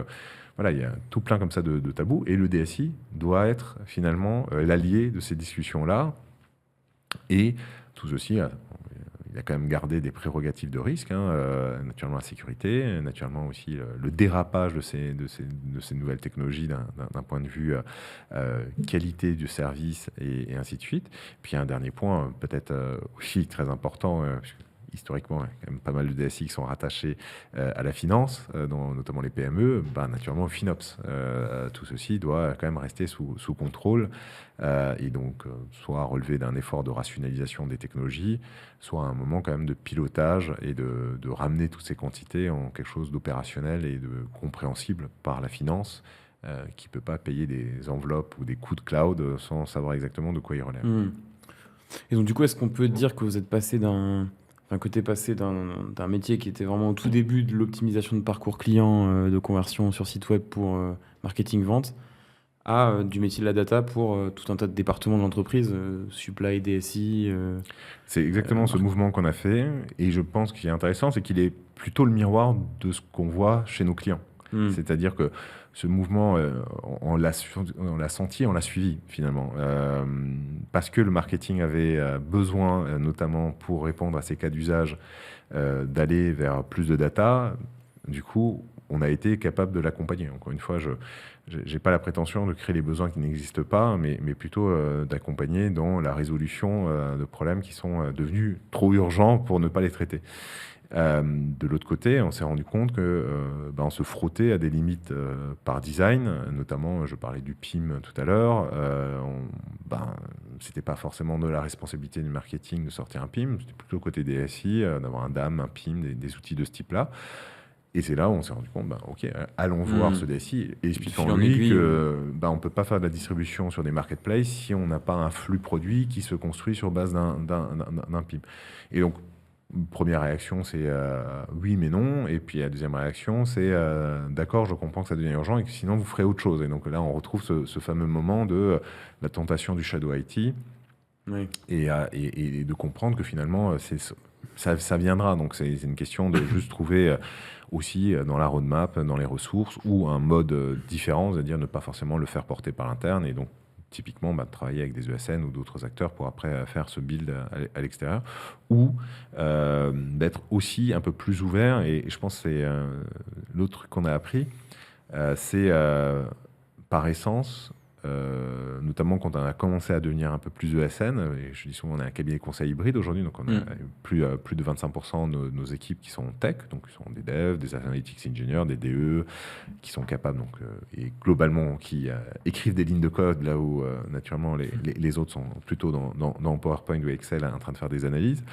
voilà, il y a tout plein comme ça de tabous. Et le DSI doit être finalement l'allié de ces discussions-là. Et tout ceci, il a quand même gardé des prérogatives de risque, naturellement la sécurité, naturellement aussi le dérapage de ces nouvelles technologies d'un point de vue qualité du service et ainsi de suite. Puis un dernier point, peut-être aussi très important, historiquement, il y a quand même pas mal de DSI qui sont rattachés à la finance, notamment les PME, naturellement FinOps. Tout ceci doit quand même rester sous contrôle et donc soit relever d'un effort de rationalisation des technologies, soit un moment quand même de pilotage et de ramener toutes ces quantités en quelque chose d'opérationnel et de compréhensible par la finance, qui ne peut pas payer des enveloppes ou des coûts de cloud sans savoir exactement de quoi ils relèvent. Et donc du coup, est-ce qu'on peut dire que vous êtes passé d'un métier qui était vraiment au tout début de l'optimisation de parcours client, de conversion sur site web pour marketing-vente, à du métier de la data pour tout un tas de départements de l'entreprise, supply, DSI. C'est exactement ce mouvement qu'on a fait. Et je pense qu'il est intéressant, c'est qu'il est plutôt le miroir de ce qu'on voit chez nos clients. C'est-à-dire que ce mouvement, on l'a senti, on l'a suivi finalement. Parce que le marketing avait besoin, notamment pour répondre à ces cas d'usage, d'aller vers plus de data. Du coup, on a été capable de l'accompagner. Encore une fois, je n'ai pas la prétention de créer les besoins qui n'existent pas, mais plutôt d'accompagner dans la résolution de problèmes qui sont devenus trop urgents pour ne pas les traiter. De l'autre côté, on s'est rendu compte on se frottait à des limites par design, notamment je parlais du PIM tout à l'heure. C'était pas forcément de la responsabilité du marketing de sortir un PIM, c'était plutôt côté DSI d'avoir un DAM, un PIM, des outils de ce type-là. Et c'est là où on s'est rendu compte, allons voir ce DSI et expliquons-lui qu'on ne peut pas faire de la distribution sur des marketplaces si on n'a pas un flux produit qui se construit sur base d'un PIM. Et donc, première réaction, c'est oui mais non. Et puis la deuxième réaction, c'est d'accord, je comprends que ça devient urgent et que sinon vous ferez autre chose. Et donc là, on retrouve ce fameux moment de la tentation du shadow IT. Oui. Et de comprendre que finalement, ça viendra. Donc c'est une question de juste trouver aussi dans la roadmap, dans les ressources, ou un mode différent, c'est-à-dire ne pas forcément le faire porter par l'interne. Et donc typiquement de travailler avec des ESN ou d'autres acteurs pour après faire ce build à l'extérieur, ou d'être aussi un peu plus ouvert. Et je pense que c'est l'autre truc qu'on a appris, c'est par essence, notamment quand on a commencé à devenir un peu plus ESN, et je dis souvent on est un cabinet conseil hybride aujourd'hui, donc on a plus de 25% de nos équipes qui sont tech, donc qui sont des devs, des analytics engineers, des DE, qui sont capables, donc, et globalement qui écrivent des lignes de code, là où naturellement les autres sont plutôt dans PowerPoint ou Excel en train de faire des analyses.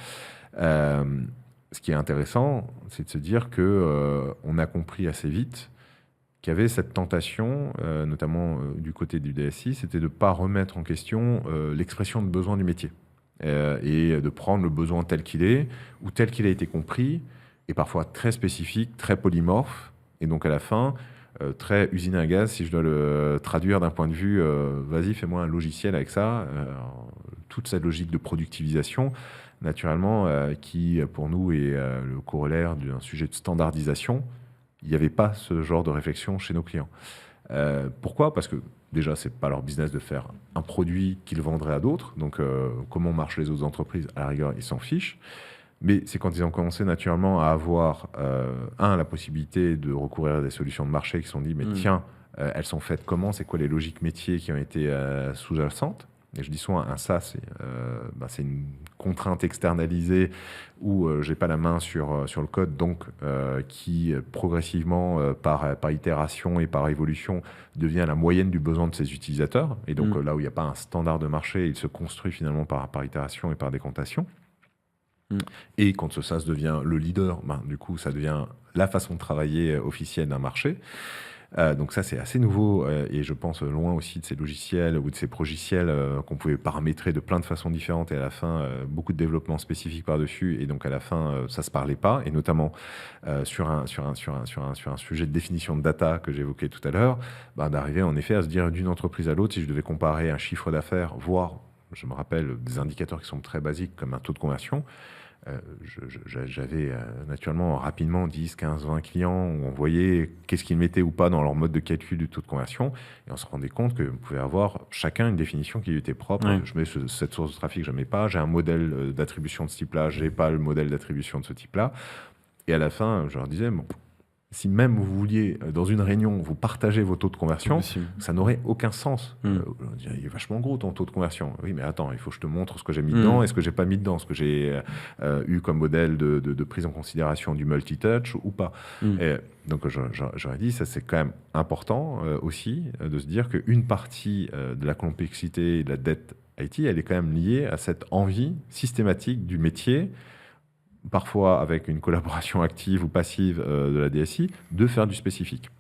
Ce qui est intéressant, c'est de se dire qu'on a compris assez vite qu'il y avait cette tentation, notamment du côté du DSI, c'était de ne pas remettre en question l'expression de besoin du métier et de prendre le besoin tel qu'il est ou tel qu'il a été compris, et parfois très spécifique, très polymorphe, et donc à la fin, très usine à gaz, si je dois le traduire d'un point de vue, vas-y, fais-moi un logiciel avec ça, toute cette logique de productivisation, naturellement, qui pour nous est le corollaire d'un sujet de standardisation. Il n'y avait pas ce genre de réflexion chez nos clients. Pourquoi ? Parce que déjà, ce n'est pas leur business de faire un produit qu'ils vendraient à d'autres. Donc, comment marchent les autres entreprises ? À la rigueur, ils s'en fichent. Mais c'est quand ils ont commencé naturellement à avoir, la possibilité de recourir à des solutions de marché qui se sont dit, mais tiens, elles sont faites comment ? C'est quoi les logiques métiers qui ont été sous-jacentes ? Et je dis souvent, un SaaS, c'est une contrainte externalisée où je n'ai pas la main sur le code, donc qui progressivement, par itération et par évolution, devient la moyenne du besoin de ses utilisateurs. Et donc là où il n'y a pas un standard de marché, il se construit finalement par itération et par décantation. Et quand ce SaaS devient le leader, du coup, ça devient la façon de travailler officielle d'un marché. Donc ça, c'est assez nouveau et je pense loin aussi de ces logiciels ou de ces progiciels qu'on pouvait paramétrer de plein de façons différentes et à la fin, beaucoup de développement spécifique par-dessus et donc à la fin, ça se parlait pas et notamment sur un sujet de définition de data que j'évoquais tout à l'heure, d'arriver en effet à se dire d'une entreprise à l'autre, si je devais comparer un chiffre d'affaires, voire, je me rappelle, des indicateurs qui sont très basiques comme un taux de conversion, j'avais naturellement rapidement 10, 15, 20 clients où on voyait qu'est-ce qu'ils mettaient ou pas dans leur mode de calcul du taux de conversion et on se rendait compte que vous pouvez avoir chacun une définition qui lui était propre. Ouais. Je mets cette source de trafic, je ne mets pas. J'ai un modèle d'attribution de ce type-là, je n'ai pas le modèle d'attribution de ce type-là. Et à la fin, je leur disais, bon, si même vous vouliez, dans une réunion, vous partager vos taux de conversion, ça n'aurait aucun sens. Il est vachement gros ton taux de conversion. Oui, mais attends, il faut que je te montre ce que j'ai mis dedans et ce que j'ai pas mis dedans, ce que j'ai eu comme modèle de prise en considération du multitouch ou pas. Et donc, j'aurais dit, ça c'est quand même important aussi de se dire qu'une partie de la complexité et de la dette IT, elle est quand même liée à cette envie systématique du métier, parfois avec une collaboration active ou passive de la DSI, de faire du spécifique.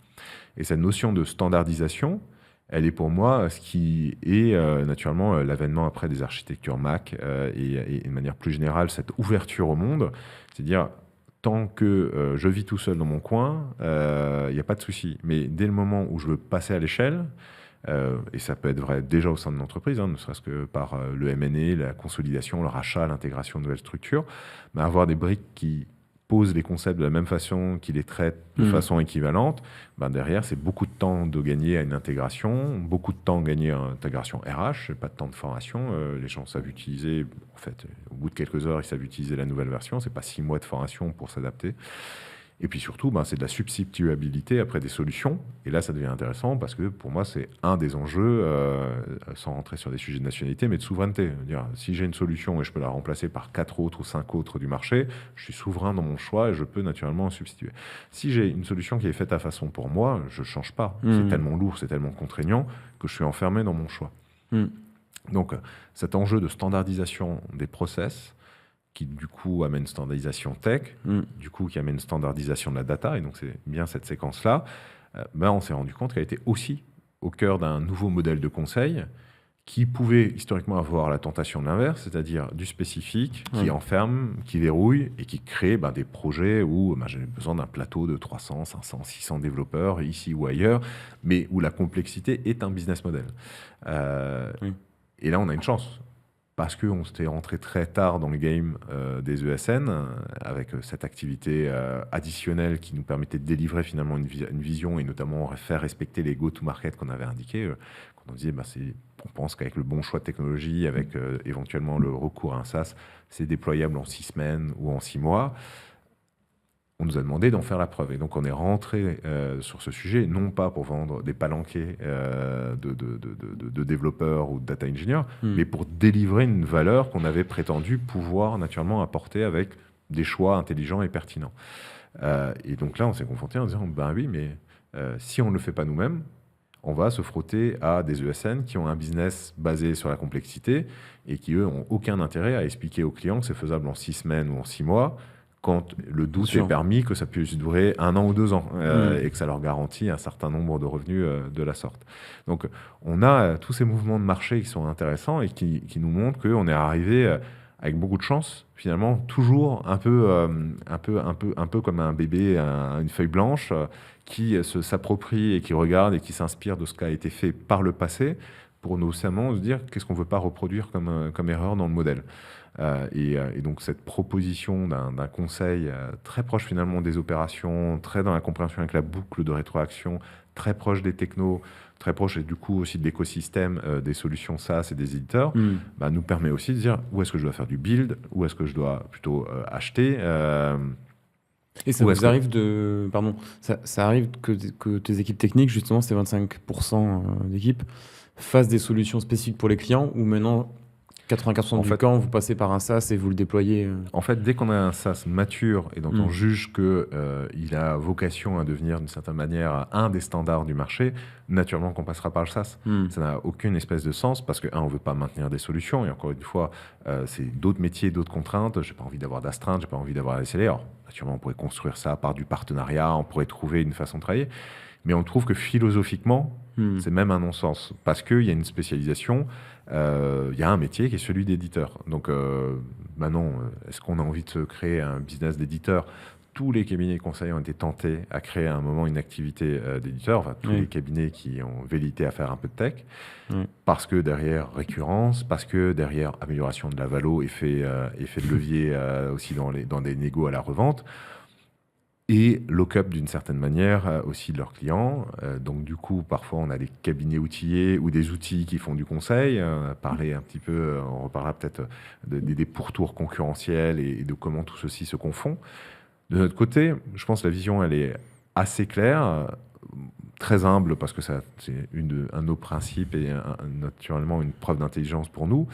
Et cette notion de standardisation, elle est pour moi ce qui est naturellement l'avènement après des architectures Mac et de manière plus générale, cette ouverture au monde, c'est-à-dire tant que je vis tout seul dans mon coin, il n'y a pas de souci. Mais dès le moment où je veux passer à l'échelle, et ça peut être vrai déjà au sein de l'entreprise, ne serait-ce que par le M&A, la consolidation, le rachat, l'intégration de nouvelles structures, avoir des briques qui posent les concepts de la même façon, qui les traitent de façon équivalente, derrière, c'est beaucoup de temps de gagner à une intégration, beaucoup de temps gagné à une intégration RH, pas de temps de formation. Les gens savent utiliser, en fait, au bout de quelques heures, ils savent utiliser la nouvelle version. C'est pas 6 mois de formation pour s'adapter. Et puis surtout, c'est de la substituabilité après des solutions. Et là, ça devient intéressant parce que pour moi, c'est un des enjeux, sans rentrer sur des sujets de nationalité, mais de souveraineté. Dire, si j'ai une solution et je peux la remplacer par 4 autres ou 5 autres du marché, je suis souverain dans mon choix et je peux naturellement substituer. Si j'ai une solution qui est faite à façon pour moi, je ne change pas. C'est tellement lourd, c'est tellement contraignant que je suis enfermé dans mon choix. Donc, cet enjeu de standardisation des process, qui du coup amène standardisation tech, du coup qui amène standardisation de la data, et donc c'est bien cette séquence-là, on s'est rendu compte qu'elle était aussi au cœur d'un nouveau modèle de conseil qui pouvait historiquement avoir la tentation de l'inverse, c'est-à-dire du spécifique, qui enferme, qui verrouille, et qui crée des projets où j'ai besoin d'un plateau de 300, 500, 600 développeurs, ici ou ailleurs, mais où la complexité est un business model. Et là, on a une chance. parce qu'on s'était rentré très tard dans le game des ESN, avec cette activité additionnelle qui nous permettait de délivrer finalement une vision et notamment faire respecter les go-to-market qu'on avait indiqués. Quand on disait, on pense qu'avec le bon choix de technologie, avec éventuellement le recours à un SaaS, c'est déployable en 6 semaines ou en 6 mois. On nous a demandé d'en faire la preuve. Et donc, on est rentré sur ce sujet, non pas pour vendre des palanquets de développeurs ou de data engineers, mais pour délivrer une valeur qu'on avait prétendu pouvoir naturellement apporter avec des choix intelligents et pertinents. Et donc là, on s'est confronté en disant, ben oui, mais si on ne le fait pas nous-mêmes, on va se frotter à des ESN qui ont un business basé sur la complexité et qui, eux, n'ont aucun intérêt à expliquer aux clients que c'est faisable en 6 semaines ou en 6 mois, quand le doute est permis que ça puisse durer 1 an ou 2 ans et que ça leur garantit un certain nombre de revenus de la sorte. Donc, on a tous ces mouvements de marché qui sont intéressants et qui nous montrent qu'on est arrivé avec beaucoup de chance, finalement, toujours un peu comme un bébé, une feuille blanche qui s'approprie et qui regarde et qui s'inspire de ce qui a été fait par le passé pour notamment se dire qu'est-ce qu'on ne veut pas reproduire comme erreur dans le modèle. Et donc cette proposition d'un conseil très proche finalement des opérations, très dans la compréhension avec la boucle de rétroaction, très proche des technos, très proche et du coup aussi de l'écosystème des solutions SaaS et des éditeurs, nous permet aussi de dire où est-ce que je dois faire du build, où est-ce que je dois plutôt acheter. Et ça vous arrive ça arrive que tes équipes techniques, justement ces 25% d'équipes, fassent des solutions spécifiques pour les clients, ou maintenant 84% du temps, vous passez par un SaaS et vous le déployez. En fait, dès qu'on a un SaaS mature et dont on juge qu'il a vocation à devenir d'une certaine manière un des standards du marché, naturellement qu'on passera par le SaaS. Ça n'a aucune espèce de sens parce que, on ne veut pas maintenir des solutions. Et encore une fois, c'est d'autres métiers, d'autres contraintes. Je n'ai pas envie d'avoir d'astreinte, je n'ai pas envie d'avoir des SLA. Alors, naturellement, on pourrait construire ça par du partenariat, on pourrait trouver une façon de travailler. Mais on trouve que philosophiquement, c'est même un non-sens parce qu'il y a une spécialisation. Il y a un métier qui est celui d'éditeur. Donc maintenant, est-ce qu'on a envie de se créer un business d'éditeur? Tous les cabinets conseillers ont été tentés à créer à un moment une activité d'éditeur, enfin tous les cabinets qui ont velléité à faire un peu de tech, parce que derrière récurrence, parce que derrière amélioration de la valo, effet de levier aussi dans des négos à la revente, et lock-up d'une certaine manière aussi de leurs clients. Donc du coup, parfois on a des cabinets outillés ou des outils qui font du conseil. Parler un petit peu, on reparlera peut-être des pourtours concurrentiels et de comment tout ceci se confond. De notre côté, je pense que la vision elle est assez claire, très humble parce que c'est un de nos principes et naturellement une preuve d'intelligence pour nous.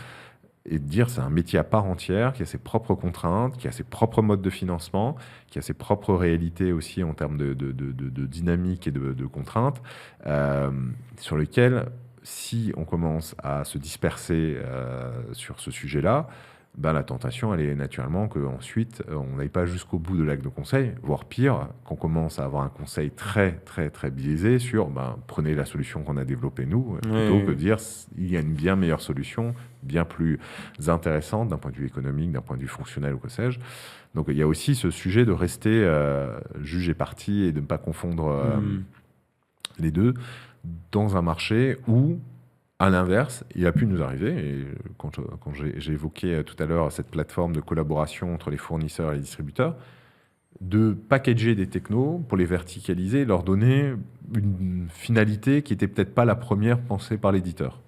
Et de dire c'est un métier à part entière, qui a ses propres contraintes, qui a ses propres modes de financement, qui a ses propres réalités aussi en termes de dynamique et de contraintes, sur lesquelles, si on commence à se disperser sur ce sujet-là, la tentation, elle est naturellement qu'ensuite, on n'aille pas jusqu'au bout de l'acte de conseil, voire pire, qu'on commence à avoir un conseil très, très, très biaisé sur prenez la solution qu'on a développée nous, plutôt que de dire il y a une bien meilleure solution, bien plus intéressante d'un point de vue économique, d'un point de vue fonctionnel ou que sais-je. Donc il y a aussi ce sujet de rester juge et partie et de ne pas confondre les deux dans un marché où, à l'inverse, il a pu nous arriver, et quand j'ai évoqué tout à l'heure cette plateforme de collaboration entre les fournisseurs et les distributeurs, de packager des technos pour les verticaliser, leur donner une finalité qui n'était peut-être pas la première pensée par l'éditeur.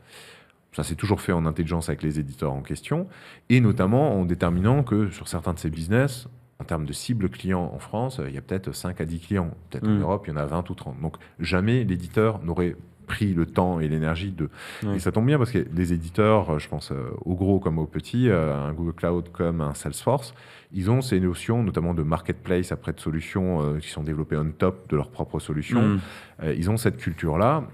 Ça s'est toujours fait en intelligence avec les éditeurs en question, et notamment en déterminant que sur certains de ces business, en termes de cible client en France, il y a peut-être 5 à 10 clients. Peut-être en Europe, il y en a 20 ou 30. Donc jamais l'éditeur n'aurait pris le temps et l'énergie de... Et ça tombe bien parce que les éditeurs, je pense aux gros comme aux petits, un Google Cloud comme un Salesforce, ils ont ces notions notamment de marketplace après de solutions qui sont développées on top de leurs propres solutions. Ils ont cette culture-là.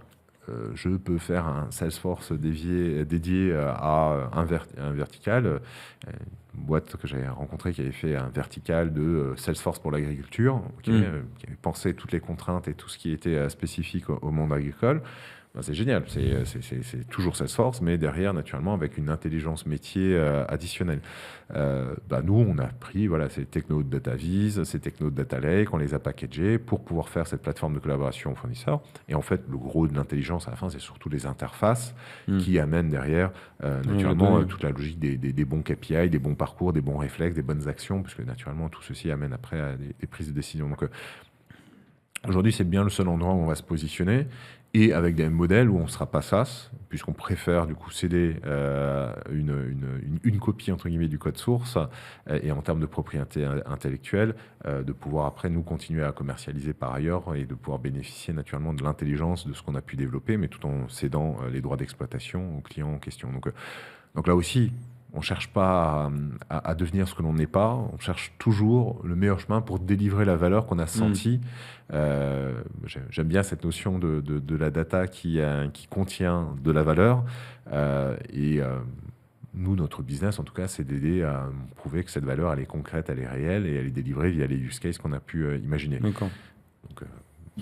Je peux faire un Salesforce dédié à un vertical. Une boîte que j'avais rencontrée qui avait fait un vertical de Salesforce pour l'agriculture, qui avait pensé toutes les contraintes et tout ce qui était spécifique au monde agricole. Ben, c'est génial, c'est toujours Salesforce, mais derrière, naturellement, avec une intelligence métier additionnelle. Nous, on a pris voilà, ces technos de DataVis, ces technos de Data Lake, on les a packagés pour pouvoir faire cette plateforme de collaboration aux fournisseurs. Et en fait, le gros de l'intelligence à la fin, c'est surtout les interfaces qui amènent derrière, naturellement, toute la logique des bons KPI, des bons parcours, des bons réflexes, des bonnes actions, puisque naturellement, tout ceci amène après à des prises de décision. Donc, aujourd'hui, c'est bien le seul endroit où on va se positionner et avec des modèles où on ne sera pas SaaS, puisqu'on préfère du coup céder une copie entre guillemets du code source et en termes de propriété intellectuelle, de pouvoir après nous continuer à commercialiser par ailleurs et de pouvoir bénéficier naturellement de l'intelligence de ce qu'on a pu développer, mais tout en cédant les droits d'exploitation aux clients en question. Donc là aussi, on ne cherche pas à devenir ce que l'on n'est pas, on cherche toujours le meilleur chemin pour délivrer la valeur qu'on a sentie. J'aime bien cette notion de la data qui contient de la valeur. Nous, notre business, en tout cas, c'est d'aider à prouver que cette valeur, elle est concrète, elle est réelle et elle est délivrée via les use cases qu'on a pu imaginer. D'accord. Donc,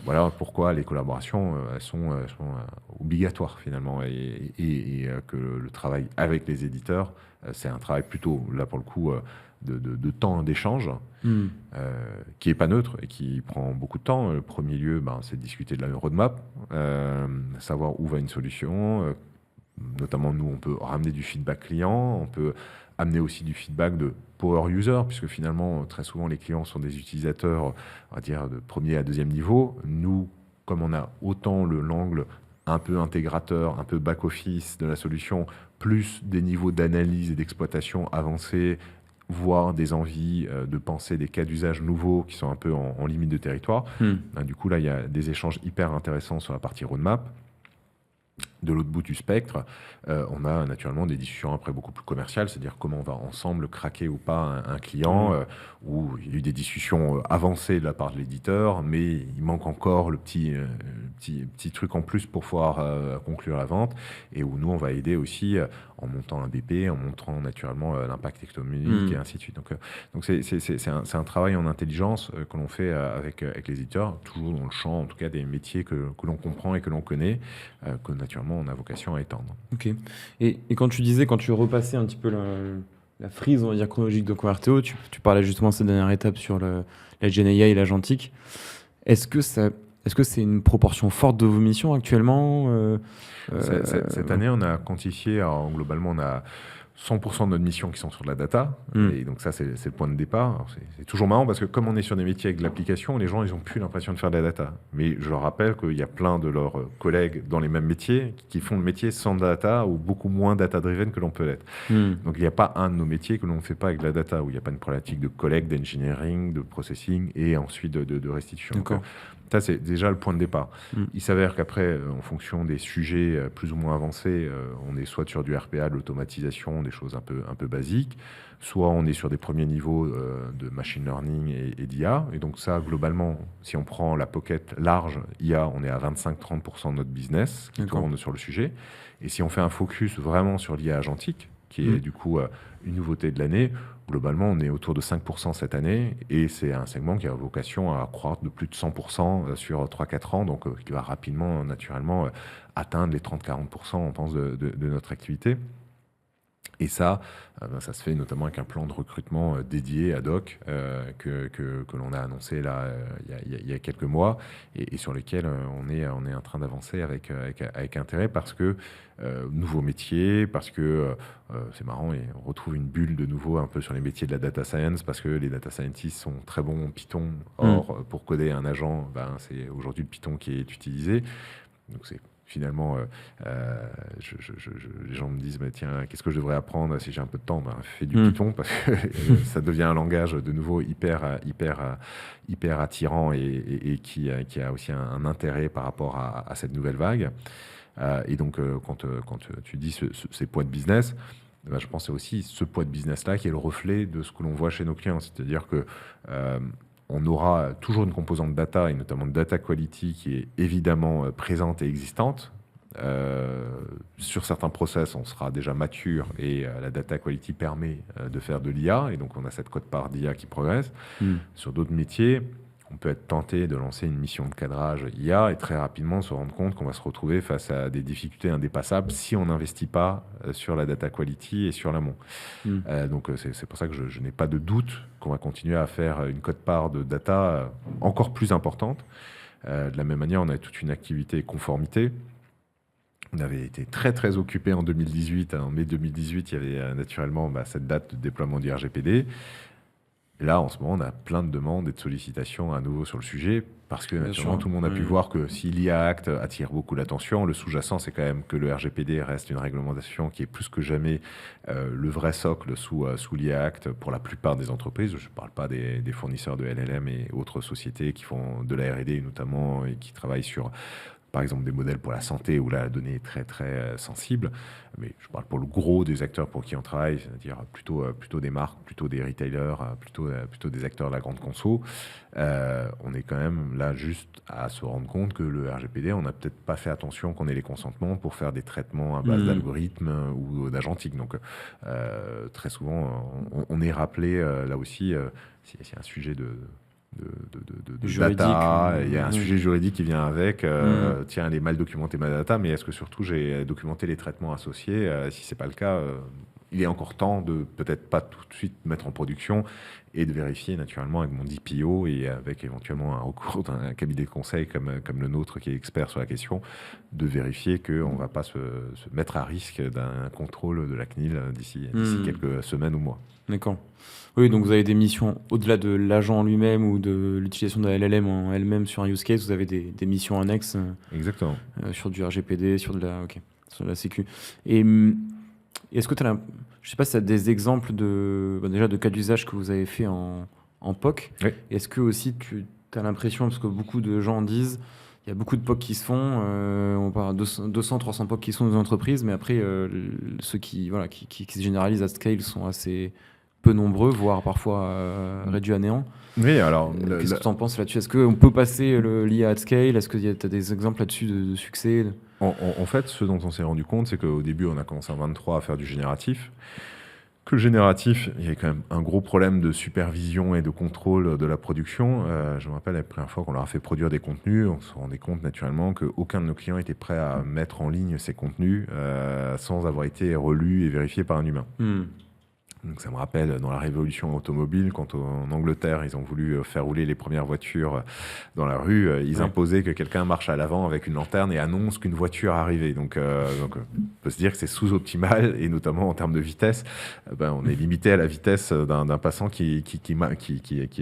voilà pourquoi les collaborations elles sont obligatoires finalement et que le travail avec les éditeurs, c'est un travail plutôt, là pour le coup, de temps d'échange qui n'est pas neutre et qui prend beaucoup de temps. Le premier lieu, c'est de discuter de la roadmap, savoir où va une solution. Notamment, nous, on peut ramener du feedback client, on peut amener aussi du feedback de power user, puisque finalement, très souvent, les clients sont des utilisateurs, on va dire, de premier à deuxième niveau. Nous, comme on a autant l'angle un peu intégrateur, un peu back-office de la solution, plus des niveaux d'analyse et d'exploitation avancés, voire des envies de penser des cas d'usage nouveaux qui sont un peu en limite de territoire. Du coup, là, il y a des échanges hyper intéressants sur la partie roadmap. De l'autre bout du spectre, on a naturellement des discussions après beaucoup plus commerciales, c'est-à-dire comment on va ensemble craquer ou pas un client, où il y a eu des discussions avancées de la part de l'éditeur, mais il manque encore le petit truc en plus pour pouvoir conclure la vente, et où nous, on va aider aussi en montant un BP, en montrant naturellement l'impact économique et ainsi de suite. Donc c'est un travail en intelligence que l'on fait avec les éditeurs, toujours dans le champ, en tout cas, des métiers que l'on comprend et que l'on connaît, que naturellement, on a vocation à étendre. Ok. Et quand tu repassais un petit peu la frise, on va dire, chronologique de Converteo, tu parlais justement de cette dernière étape sur la GenAI et l'agentique. Est-ce que c'est une proportion forte de vos missions actuellement Cette année, on a quantifié, alors, globalement, on a 100% de notre mission qui sont sur de la data. Et donc ça, c'est le point de départ. Alors, c'est toujours marrant parce que comme on est sur des métiers avec de l'application, les gens, ils n'ont plus l'impression de faire de la data. Mais je leur rappelle qu'il y a plein de leurs collègues dans les mêmes métiers qui font le métier sans data ou beaucoup moins data-driven que l'on peut l'être. Donc il n'y a pas un de nos métiers que l'on ne fait pas avec de la data, où il n'y a pas une problématique de collecte, d'engineering, de processing et ensuite de restitution. Donc, ça, c'est déjà le point de départ. Il s'avère qu'après, en fonction des sujets plus ou moins avancés, on est soit sur du RPA, de l'automatisation, des choses un peu basiques, soit on est sur des premiers niveaux de machine learning et d'IA. Et donc ça, globalement, si on prend la pocket large IA, on est à 25-30% de notre business qui tourne sur le sujet. Et si on fait un focus vraiment sur l'IA agentique, qui est du coup une nouveauté de l'année, globalement, on est autour de 5% cette année et c'est un segment qui a vocation à croître de plus de 100% sur 3-4 ans, donc qui va rapidement, naturellement, atteindre les 30-40%, on pense, de notre activité. Et ça se fait notamment avec un plan de recrutement dédié ad hoc que l'on a annoncé là il y a quelques mois et sur lequel on est en train d'avancer avec intérêt parce que nouveau métier, parce que c'est marrant et on retrouve une bulle de nouveau un peu sur les métiers de la data science parce que les data scientists sont très bons en Python. Or, pour coder un agent, c'est aujourd'hui le Python qui est utilisé. Donc c'est finalement, les gens me disent, tiens, qu'est-ce que je devrais apprendre si j'ai un peu de temps? Fais du Python parce que ça devient un langage de nouveau hyper attirant et qui a aussi un intérêt par rapport à cette nouvelle vague. Et donc, quand tu dis ces poids de business, je pense que c'est aussi ce poids de business-là qui est le reflet de ce que l'on voit chez nos clients. C'est-à-dire que on aura toujours une composante data, et notamment de data quality, qui est évidemment présente et existante. Sur certains process, on sera déjà mature et la data quality permet de faire de l'IA. Et donc, on a cette quote-part d'IA qui progresse. Sur d'autres métiers, on peut être tenté de lancer une mission de cadrage IA et très rapidement se rendre compte qu'on va se retrouver face à des difficultés indépassables si on n'investit pas sur la data quality et sur l'amont. Donc c'est pour ça que je n'ai pas de doute qu'on va continuer à faire une quote-part de data encore plus importante. De la même manière, on a toute une activité conformité. On avait été très très occupé en 2018. En mai 2018, il y avait naturellement cette date de déploiement du RGPD. Et là, en ce moment, on a plein de demandes et de sollicitations à nouveau sur le sujet parce que naturellement, tout le monde a pu voir que si l'IA Act attire beaucoup l'attention, le sous-jacent, c'est quand même que le RGPD reste une réglementation qui est plus que jamais le vrai socle sous l'IA Act pour la plupart des entreprises. Je ne parle pas des fournisseurs de LLM et autres sociétés qui font de la R&D notamment et qui travaillent sur, par exemple, des modèles pour la santé où là, la donnée est très très sensible. Mais je parle pour le gros des acteurs pour qui on travaille, c'est-à-dire plutôt des marques, plutôt des retailers, plutôt des acteurs de la grande conso. On est quand même là juste à se rendre compte que le RGPD, on n'a peut-être pas fait attention qu'on ait les consentements pour faire des traitements à base d'algorithmes ou d'agentique. Donc très souvent, on est rappelé là aussi, c'est un sujet de data, il y a un sujet juridique qui vient avec. Tiens, elle est mal documentée ma data, mais est-ce que surtout j'ai documenté les traitements associés? Si c'est pas le cas, il est encore temps de peut-être pas tout de suite mettre en production et de vérifier naturellement avec mon DPO et avec éventuellement un recours d'un cabinet de conseil comme le nôtre qui est expert sur la question, de vérifier qu'on ne va pas se mettre à risque d'un contrôle de la CNIL d'ici quelques semaines ou mois. D'accord. Oui, donc vous avez des missions au-delà de l'agent lui-même ou de l'utilisation de la LLM en elle-même sur un use case, vous avez des missions annexes. Exactement. Sur du RGPD, sur la sécu. Et est-ce que tu as, je sais pas si tu as des exemples déjà de cas d'usage que vous avez fait en POC. Oui. Est-ce que aussi tu as l'impression, parce que beaucoup de gens disent, il y a beaucoup de POC qui se font, on parle de 200, 300 POC qui sont dans les entreprises, mais après, ceux qui se généralisent à scale sont assez peu nombreux, voire parfois réduits à néant. Oui, alors... Qu'est-ce que tu en penses là-dessus? Est-ce qu'on peut passer l'IA at scale? Est-ce que tu as des exemples là-dessus de succès? En fait, ce dont on s'est rendu compte, c'est qu'au début, on a commencé en 23 à faire du génératif. Que le génératif, il y a quand même un gros problème de supervision et de contrôle de la production. Je me rappelle la première fois qu'on leur a fait produire des contenus, on se rendait compte naturellement qu'aucun de nos clients était prêt à mettre en ligne ces contenus sans avoir été relus et vérifiés par un humain. Donc ça me rappelle dans la révolution automobile, quand en Angleterre, ils ont voulu faire rouler les premières voitures dans la rue, ils imposaient que quelqu'un marche à l'avant avec une lanterne et annonce qu'une voiture arrivait. Donc on peut se dire que c'est sous-optimal, et notamment en termes de vitesse, on est limité à la vitesse d'un passant qui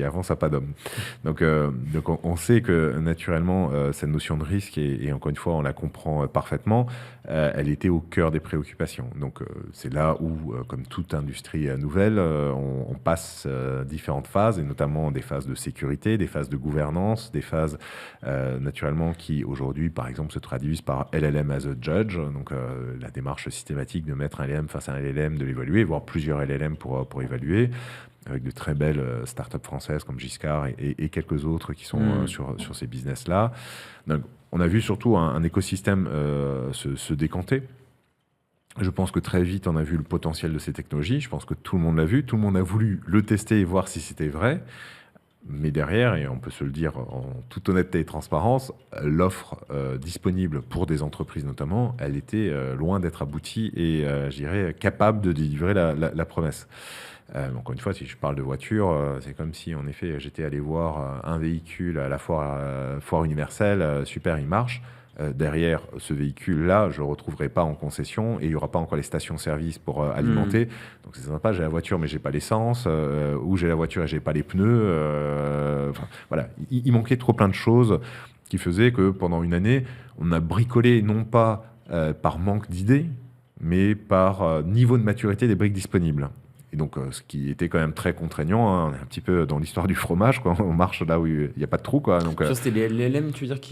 avance à pas d'homme. Donc on sait que naturellement, cette notion de risque, et encore une fois, on la comprend parfaitement, elle était au cœur des préoccupations. Donc c'est là où, comme toute industrie nouvelle, on passe différentes phases, et notamment des phases de sécurité, des phases de gouvernance, des phases naturellement qui aujourd'hui par exemple se traduisent par LLM as a judge, donc la démarche systématique de mettre un LLM face à un LLM, de l'évaluer, voire plusieurs LLM pour évaluer, avec de très belles startups françaises comme Giscard et quelques autres qui sont sur ces business-là. Donc, on a vu surtout un écosystème se décanter. Je pense que très vite, on a vu le potentiel de ces technologies. Je pense que tout le monde l'a vu. Tout le monde a voulu le tester et voir si c'était vrai. Mais derrière, et on peut se le dire en toute honnêteté et transparence, l'offre disponible pour des entreprises notamment, elle était loin d'être aboutie et, je dirais, capable de délivrer la promesse. Encore une fois, si je parle de voiture, c'est comme si, en effet, j'étais allé voir un véhicule à la foire universelle, super, il marche. Derrière ce véhicule-là, je ne le retrouverai pas en concession et il n'y aura pas encore les stations-service pour alimenter. Donc c'est sympa, j'ai la voiture mais je n'ai pas l'essence, ou j'ai la voiture et je n'ai pas les pneus. Voilà, il manquait trop plein de choses qui faisaient que pendant une année, on a bricolé non pas par manque d'idées, mais par niveau de maturité des briques disponibles. Et donc, ce qui était quand même très contraignant, hein, on est un petit peu dans l'histoire du fromage, quoi. On marche là où il n'y a pas de trou, quoi. Donc, ça, c'était les LLM, tu veux dire,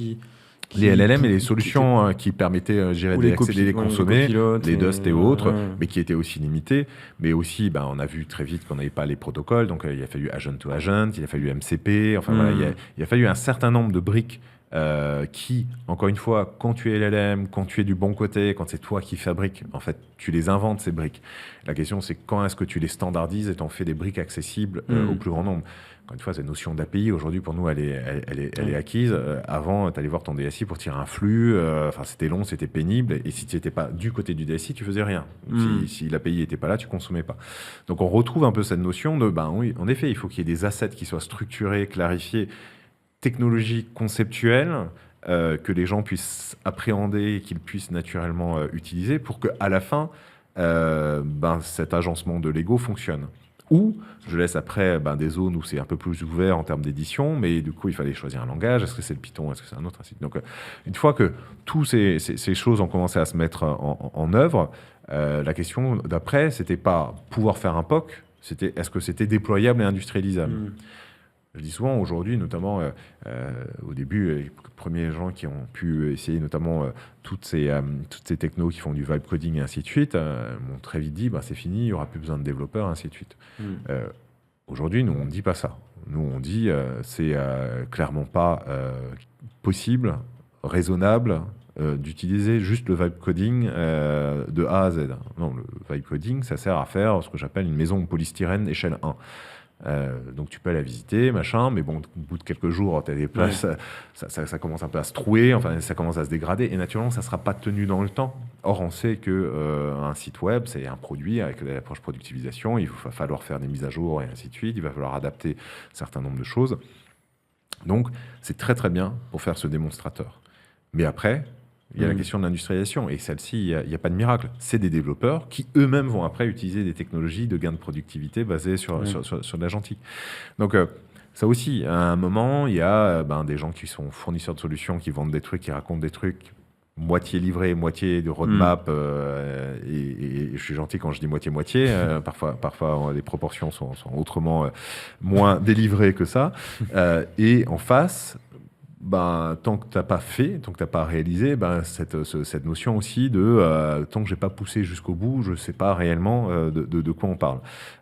les LLM et les solutions qui permettaient d'accéder les consommés, les Dust et autres, mais qui étaient aussi limitées. Mais aussi, on a vu très vite qu'on n'avait pas les protocoles, donc il a fallu agent to agent, il a fallu MCP, enfin voilà, il a fallu un certain nombre de briques qui, encore une fois, quand tu es LLM, quand tu es du bon côté, quand c'est toi qui fabriques, en fait, tu les inventes, ces briques. La question, c'est quand est-ce que tu les standardises et t'en fais des briques accessibles au plus grand nombre. Encore une fois, cette notion d'API, aujourd'hui, pour nous, elle est acquise. Avant, tu allais voir ton DSI pour tirer un flux. C'était long, c'était pénible. Et si tu n'étais pas du côté du DSI, tu faisais rien. Si l'API n'était pas là, tu consommais pas. Donc, on retrouve un peu cette notion de, oui, en effet, il faut qu'il y ait des assets qui soient structurés, clarifiés, technologiques, conceptuels, que les gens puissent appréhender et qu'ils puissent naturellement utiliser pour qu'à la fin, cet agencement de Lego fonctionne. Ou je laisse après des zones où c'est un peu plus ouvert en termes d'édition, mais du coup, il fallait choisir un langage. Est-ce que c'est le Python? Est-ce que c'est un autre? Donc, une fois que toutes ces choses ont commencé à se mettre en œuvre, la question d'après, c'était pas pouvoir faire un POC, c'était est-ce que c'était déployable et industrialisable. Je dis souvent aujourd'hui, notamment au début, les premiers gens qui ont pu essayer notamment toutes ces technos qui font du vibe coding et ainsi de suite, m'ont très vite dit c'est fini, il n'y aura plus besoin de développeurs, ainsi de suite. Aujourd'hui, nous, on ne dit pas ça. Nous, on dit c'est clairement pas possible, raisonnable, d'utiliser juste le vibe coding de A à Z. Non, le vibe coding, ça sert à faire ce que j'appelle une maison polystyrène échelle 1. Donc tu peux aller la visiter, machin, mais bon, au bout de quelques jours, tu as des places, ça commence un peu à se trouer, enfin, ça commence à se dégrader, et naturellement, ça ne sera pas tenu dans le temps. Or, on sait qu'un site web, c'est un produit avec l'approche productivisation, il va falloir faire des mises à jour et ainsi de suite, il va falloir adapter un certain nombre de choses. Donc, c'est très très bien pour faire ce démonstrateur. Mais après, il y a la question de l'industrialisation, et celle-ci, il n'y a pas de miracle. C'est des développeurs qui eux-mêmes vont après utiliser des technologies de gain de productivité basées sur de l'agentique. Donc ça aussi, à un moment, il y a des gens qui sont fournisseurs de solutions, qui vendent des trucs, qui racontent des trucs, moitié livré, moitié de roadmap, et je suis gentil quand je dis moitié-moitié, parfois les proportions sont autrement moins délivrées que ça, et en face, tant que tu n'as pas fait, tant que tu n'as pas réalisé, cette notion aussi de tant que je n'ai pas poussé jusqu'au bout, je ne sais pas réellement de quoi on parle.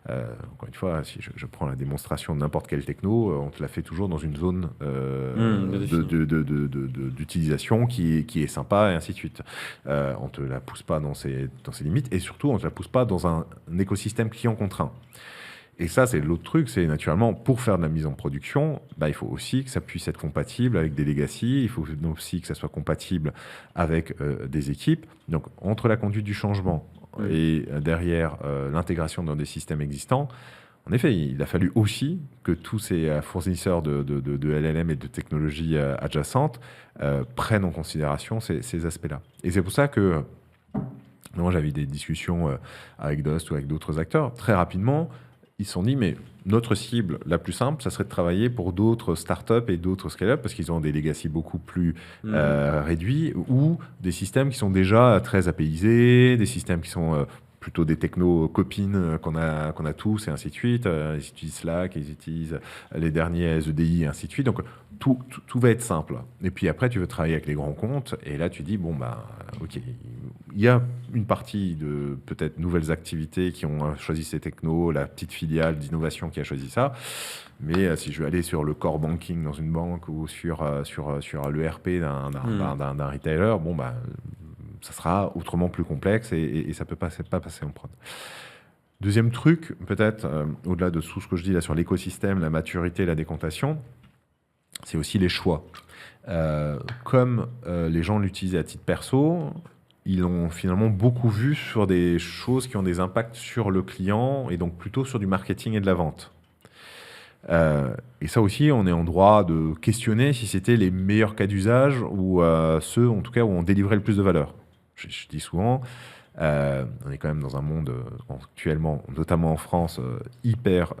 Encore une fois, si je prends la démonstration de n'importe quelle techno, on te la fait toujours dans une zone d'utilisation qui est sympa et ainsi de suite. On ne te la pousse pas dans ses limites, et surtout, on ne te la pousse pas dans un écosystème client contraint. Et ça, c'est l'autre truc, c'est naturellement, pour faire de la mise en production, il faut aussi que ça puisse être compatible avec des legacy, il faut aussi que ça soit compatible avec des équipes. Donc, entre la conduite du changement et derrière l'intégration dans des systèmes existants, en effet, il a fallu aussi que tous ces fournisseurs de LLM et de technologies adjacentes prennent en considération ces aspects-là. Et c'est pour ça que moi, j'avais des discussions avec Dust ou avec d'autres acteurs. Très rapidement, ils se sont dit, mais notre cible la plus simple, ça serait de travailler pour d'autres startups et d'autres scale-up parce qu'ils ont des legacy beaucoup plus réduits ou des systèmes qui sont déjà très APIisés, des systèmes qui sont plutôt des techno-copines qu'on a tous et ainsi de suite. Ils utilisent Slack, ils utilisent les derniers EDI et ainsi de suite. Donc, tout va être simple. Et puis après, tu veux travailler avec les grands comptes et là, tu dis, OK, il y a une partie de peut-être nouvelles activités qui ont choisi ces technos, la petite filiale d'innovation qui a choisi ça. Mais si je veux aller sur le core banking dans une banque ou sur l'ERP d'un retailer, ça sera autrement plus complexe et ça ne peut pas passer en prod. Deuxième truc, peut-être, au-delà de tout ce que je dis là sur l'écosystème, la maturité, la décantation, c'est aussi les choix. Comme les gens l'utilisaient à titre perso, ils ont finalement beaucoup vu sur des choses qui ont des impacts sur le client et donc plutôt sur du marketing et de la vente. Et ça aussi, on est en droit de questionner si c'était les meilleurs cas d'usage ou ceux, en tout cas, où on délivrait le plus de valeur. Je dis souvent, on est quand même dans un monde actuellement, notamment en France, hyper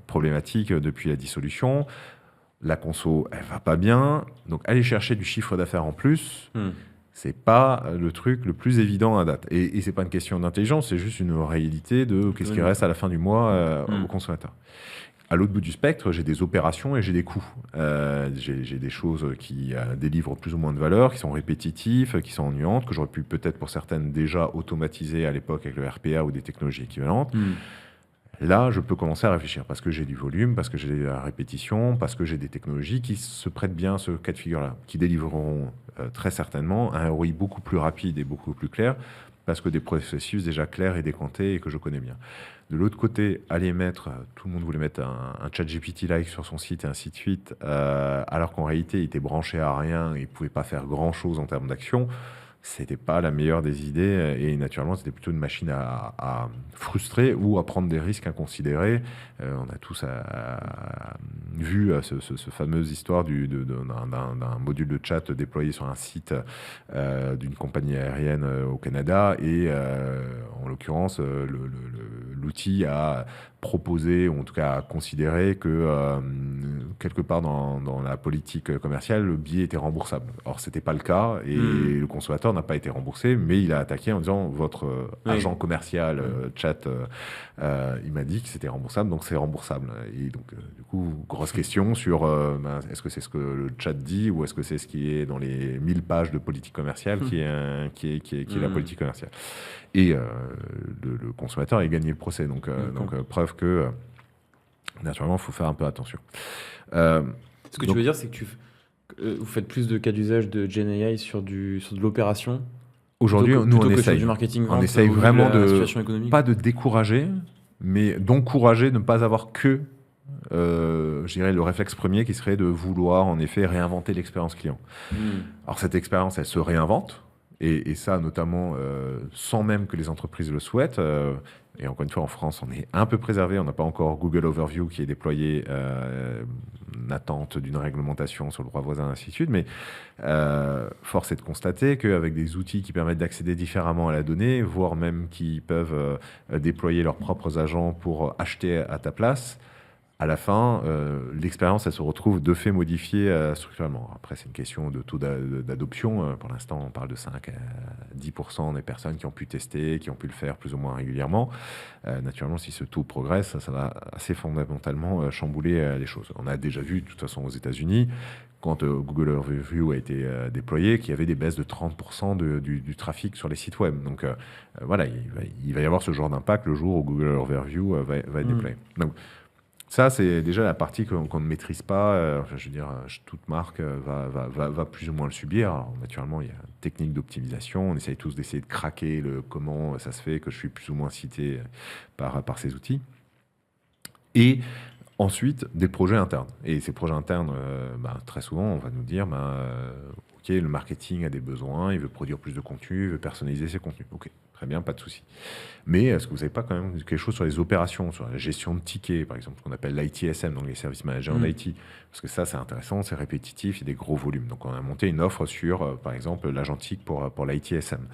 problématique depuis la dissolution. La conso, elle va pas bien. Donc, aller chercher du chiffre d'affaires en plus, c'est pas le truc le plus évident à date. Et c'est pas une question d'intelligence, c'est juste une réalité de qu'est-ce qui reste à la fin du mois au consommateur. À l'autre bout du spectre, j'ai des opérations et j'ai des coûts. J'ai des choses qui délivrent plus ou moins de valeur, qui sont répétitives, qui sont ennuyantes, que j'aurais pu peut-être pour certaines déjà automatiser à l'époque avec le RPA ou des technologies équivalentes. Là, je peux commencer à réfléchir parce que j'ai du volume, parce que j'ai de la répétition, parce que j'ai des technologies qui se prêtent bien à ce cas de figure-là, qui délivreront très certainement un ROI beaucoup plus rapide et beaucoup plus clair, parce que des processus déjà clairs et décantés et que je connais bien. De l'autre côté, aller mettre, tout le monde voulait mettre un chat GPT-like sur son site et ainsi de suite, alors qu'en réalité, il était branché à rien et il ne pouvait pas faire grand-chose en termes d'action. C'était pas la meilleure des idées et naturellement c'était plutôt une machine à frustrer ou à prendre des risques inconsidérés. On a tous vu ce fameuse histoire d'un module de chat déployé sur un site d'une compagnie aérienne au Canada et en l'occurrence l'outil a proposé, ou en tout cas a considéré que quelque part dans la politique commerciale, le billet était remboursable. Or, c'était pas le cas et le consommateur n'a pas été remboursé, mais il a attaqué en disant votre agent commercial chat, il m'a dit que c'était remboursable, donc c'est remboursable. Et donc, du coup, grosse question sur est-ce que c'est ce que le chat dit ou est-ce que c'est ce qui est dans les 1000 pages de politique commerciale qui est la politique commerciale. Et le consommateur a gagné le procès. Donc preuve que, naturellement, il faut faire un peu attention. Ce que tu veux dire, c'est que vous faites plus de cas d'usage de GenAI sur de l'opération. Aujourd'hui, nous, on essaye. Du marketing, on essaye vraiment pas de décourager, mais d'encourager, de ne pas avoir que, je dirais, le réflexe premier qui serait de vouloir, en effet, réinventer l'expérience client. Alors, cette expérience, elle se réinvente. Et ça, notamment, sans même que les entreprises le souhaitent. Et encore une fois, en France, on est un peu préservé. On n'a pas encore Google Overview qui est déployé en attente d'une réglementation sur le droit voisin, ainsi de suite. Mais force est de constater qu'avec des outils qui permettent d'accéder différemment à la donnée, voire même qui peuvent déployer leurs propres agents pour acheter à ta place, à la fin, l'expérience, elle se retrouve de fait modifiée structurellement. Après, c'est une question de taux d'adoption. Pour l'instant, on parle de 5 à 10% des personnes qui ont pu tester, qui ont pu le faire plus ou moins régulièrement. Naturellement, si ce taux progresse, ça va assez fondamentalement chambouler les choses. On a déjà vu, de toute façon, aux États-Unis, quand Google Overview a été déployé, qu'il y avait des baisses de 30% du trafic sur les sites web. Donc voilà, il va y avoir ce genre d'impact le jour où Google Overview va être déployé. Donc, ça, c'est déjà la partie qu'on ne maîtrise pas. Je veux dire, toute marque va plus ou moins le subir. Alors, naturellement, il y a une technique d'optimisation. On essaye tous d'essayer de craquer comment ça se fait que je suis plus ou moins cité par ces outils. Et ensuite, des projets internes. Et ces projets internes, très souvent, on va nous dire, OK, le marketing a des besoins, il veut produire plus de contenu, il veut personnaliser ses contenus. OK, très bien, pas de souci. Mais est-ce que vous n'avez pas quand même quelque chose sur les opérations, sur la gestion de tickets, par exemple, ce qu'on appelle l'ITSM, donc les services managers en IT? Parce que ça, c'est intéressant, c'est répétitif, il y a des gros volumes. Donc, on a monté une offre sur, par exemple, l'agentique pour l'ITSM.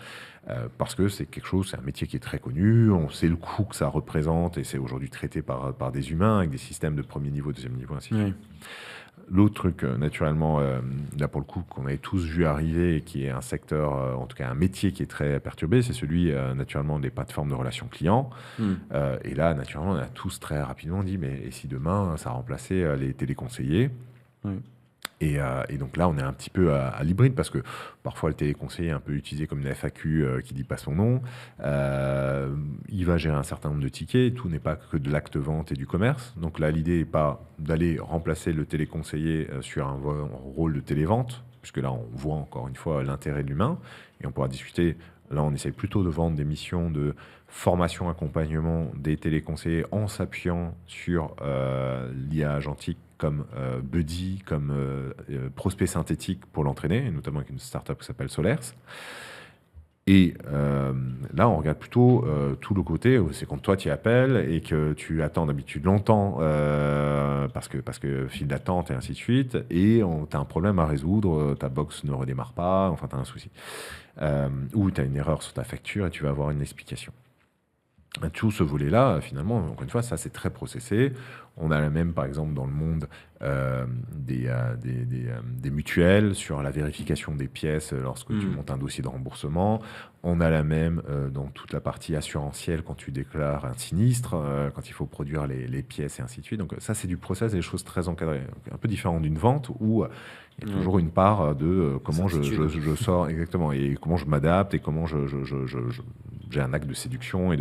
Parce que c'est quelque chose, c'est un métier qui est très connu, on sait le coût que ça représente et c'est aujourd'hui traité par des humains avec des systèmes de premier niveau, deuxième niveau, ainsi de suite. L'autre truc, naturellement, là pour le coup, qu'on avait tous vu arriver et qui est un secteur, en tout cas un métier qui est très perturbé, c'est celui, naturellement, des plateformes de relations clients. Et là, naturellement, on a tous très rapidement dit, mais et si demain, ça remplaçait les téléconseillers? Et donc là, on est un petit peu à l'hybride parce que parfois le téléconseiller est un peu utilisé comme une FAQ qui dit pas son nom. Il va gérer un certain nombre de tickets. Tout n'est pas que de l'acte vente et du commerce. Donc là, l'idée n'est pas d'aller remplacer le téléconseiller sur un rôle de télévente, puisque là, on voit encore une fois l'intérêt de l'humain. Et on pourra discuter. Là, on essaye plutôt de vendre des missions de formation, accompagnement des téléconseillers en s'appuyant sur l'IA agentique comme Buddy, comme prospect synthétique pour l'entraîner, notamment avec une startup qui s'appelle Solers. Et là, on regarde plutôt tout le côté, c'est quand toi tu appelles et que tu attends d'habitude longtemps parce que file d'attente et ainsi de suite, et tu as un problème à résoudre, ta box ne redémarre pas, enfin tu as un souci. Ou tu as une erreur sur ta facture et tu vas avoir une explication. Tout ce volet-là, finalement, encore une fois, ça c'est très processé. On a la même, par exemple, dans le monde des mutuelles sur la vérification des pièces lorsque tu montes un dossier de remboursement. On a la même dans toute la partie assurantielle quand tu déclares un sinistre, quand il faut produire les pièces et ainsi de suite. Donc ça, c'est du process et des choses très encadrées. Un peu différent d'une vente où il y a toujours une part de comment je sors exactement et comment je m'adapte et comment j'ai un acte de séduction et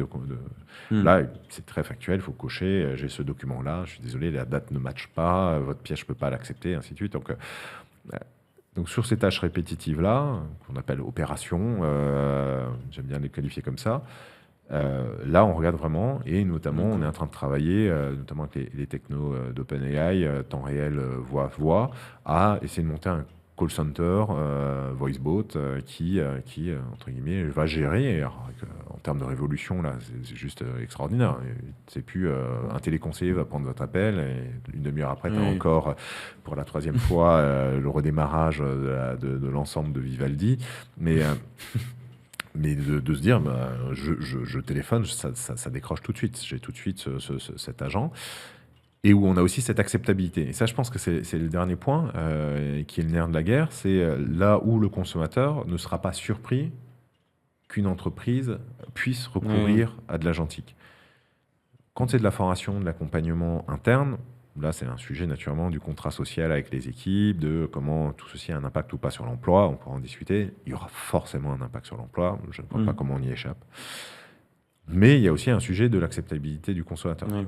Mm. là, c'est très factuel, il faut cocher, j'ai ce document-là, je suis désolé, la date ne matche pas, votre pièce, je ne peux pas l'accepter, ainsi de suite. Donc sur ces tâches répétitives-là, qu'on appelle opérations, j'aime bien les qualifier comme ça, là, on regarde vraiment, et notamment, on est en train de travailler, notamment avec les technos d'OpenAI, temps réel, voix, à essayer de monter un call center, VoiceBot, qui entre guillemets, va gérer. Et alors, en termes de révolution, là, c'est juste extraordinaire. C'est plus un téléconseiller va prendre votre appel, et une demi-heure après, tu as Oui. encore, pour la troisième fois, le redémarrage de l'ensemble de Vivaldi. Mais de se dire, bah, je téléphone, ça décroche tout de suite. J'ai tout de suite cet agent. Et où on a aussi cette acceptabilité. Et ça, je pense que c'est le dernier point, qui est le nerf de la guerre. C'est là où le consommateur ne sera pas surpris qu'une entreprise puisse recourir à de l'agentique. Quand c'est de la formation, de l'accompagnement interne, là, c'est un sujet naturellement du contrat social avec les équipes, de comment tout ceci a un impact ou pas sur l'emploi. On pourra en discuter. Il y aura forcément un impact sur l'emploi. Je ne vois pas comment on y échappe. Mais il y a aussi un sujet de l'acceptabilité du consommateur. Oui.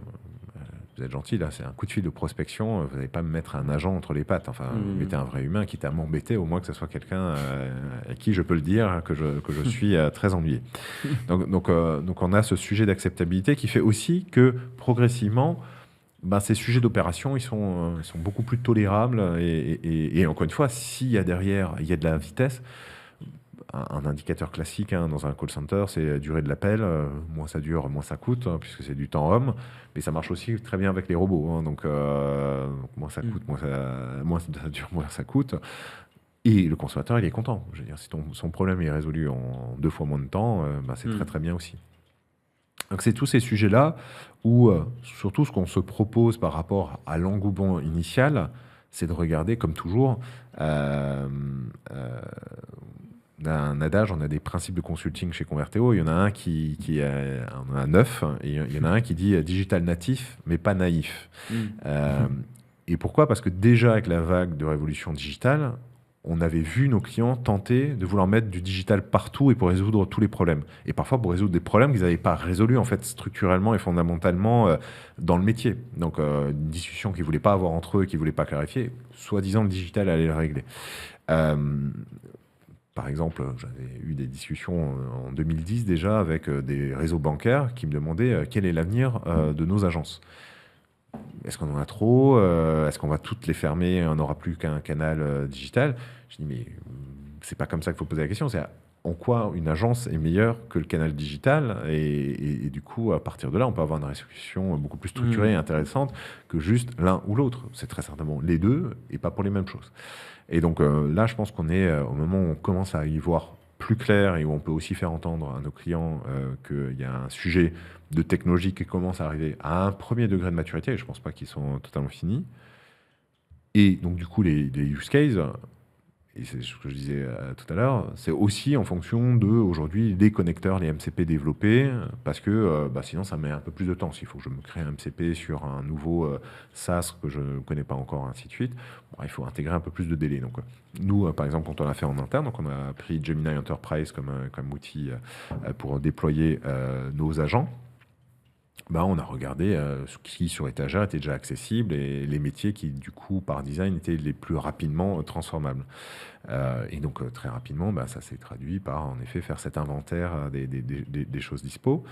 Vous êtes gentil, là, c'est un coup de fil de prospection. Vous n'allez pas me mettre un agent entre les pattes. Enfin, vous mettez un vrai humain, quitte à m'embêter, au moins que ce soit quelqu'un à qui je peux le dire que je suis très ennuyé. Donc, on a ce sujet d'acceptabilité qui fait aussi que progressivement, ces sujets d'opération, ils sont beaucoup plus tolérables. Et encore une fois, s'il y a derrière, il y a de la vitesse, un indicateur classique dans un call center, c'est la durée de l'appel. Moins ça dure, moins ça coûte, puisque c'est du temps homme. Mais ça marche aussi très bien avec les robots. Donc, moins ça coûte, moins ça dure, moins ça coûte. Et le consommateur, il est content. Je veux dire, si son problème est résolu en 2 fois moins de temps, c'est très très bien aussi. Donc c'est tous ces sujets-là où, surtout ce qu'on se propose par rapport à l'engouement initial, c'est de regarder, comme toujours, on a un adage, on a des principes de consulting chez Converteo. Il y en a un on en a 9, et il y en a un qui dit digital natif, mais pas naïf. Et pourquoi? Parce que déjà, avec la vague de révolution digitale, on avait vu nos clients tenter de vouloir mettre du digital partout et pour résoudre tous les problèmes. Et parfois pour résoudre des problèmes qu'ils n'avaient pas résolus en fait structurellement et fondamentalement dans le métier. Donc une discussion qu'ils ne voulaient pas avoir entre eux, qu'ils ne voulaient pas clarifier, soi-disant le digital allait le régler. Par exemple, j'avais eu des discussions en 2010 déjà avec des réseaux bancaires qui me demandaient quel est l'avenir de nos agences. Est-ce qu'on en a trop? Est-ce qu'on va toutes les fermer? On n'aura plus qu'un canal digital? Je dis, mais c'est pas comme ça qu'il faut poser la question. C'est en quoi une agence est meilleure que le canal digital? Et du coup, à partir de là, on peut avoir une discussion beaucoup plus structurée et intéressante que juste l'un ou l'autre. C'est très certainement les deux et pas pour les mêmes choses. Et donc là, je pense qu'on est au moment où on commence à y voir plus clair et où on peut aussi faire entendre à nos clients qu'il y a un sujet de technologie qui commence à arriver à un premier degré de maturité, et je ne pense pas qu'ils sont totalement finis. Et donc, du coup, les use cases, et c'est ce que je disais tout à l'heure, c'est aussi en fonction de, aujourd'hui, des connecteurs, les MCP développés, parce que sinon, ça met un peu plus de temps. S'il faut que je me crée un MCP sur un nouveau SaaS que je ne connais pas encore, ainsi de suite, il faut intégrer un peu plus de délai. Donc, nous, par exemple, quand on l'a fait en interne, donc on a pris Gemini Enterprise comme outil pour déployer nos agents. On a regardé ce qui sur étagère était déjà accessible et les métiers qui, du coup, par design, étaient les plus rapidement transformables. Et donc, très rapidement, ça s'est traduit par, en effet, faire cet inventaire des choses dispo.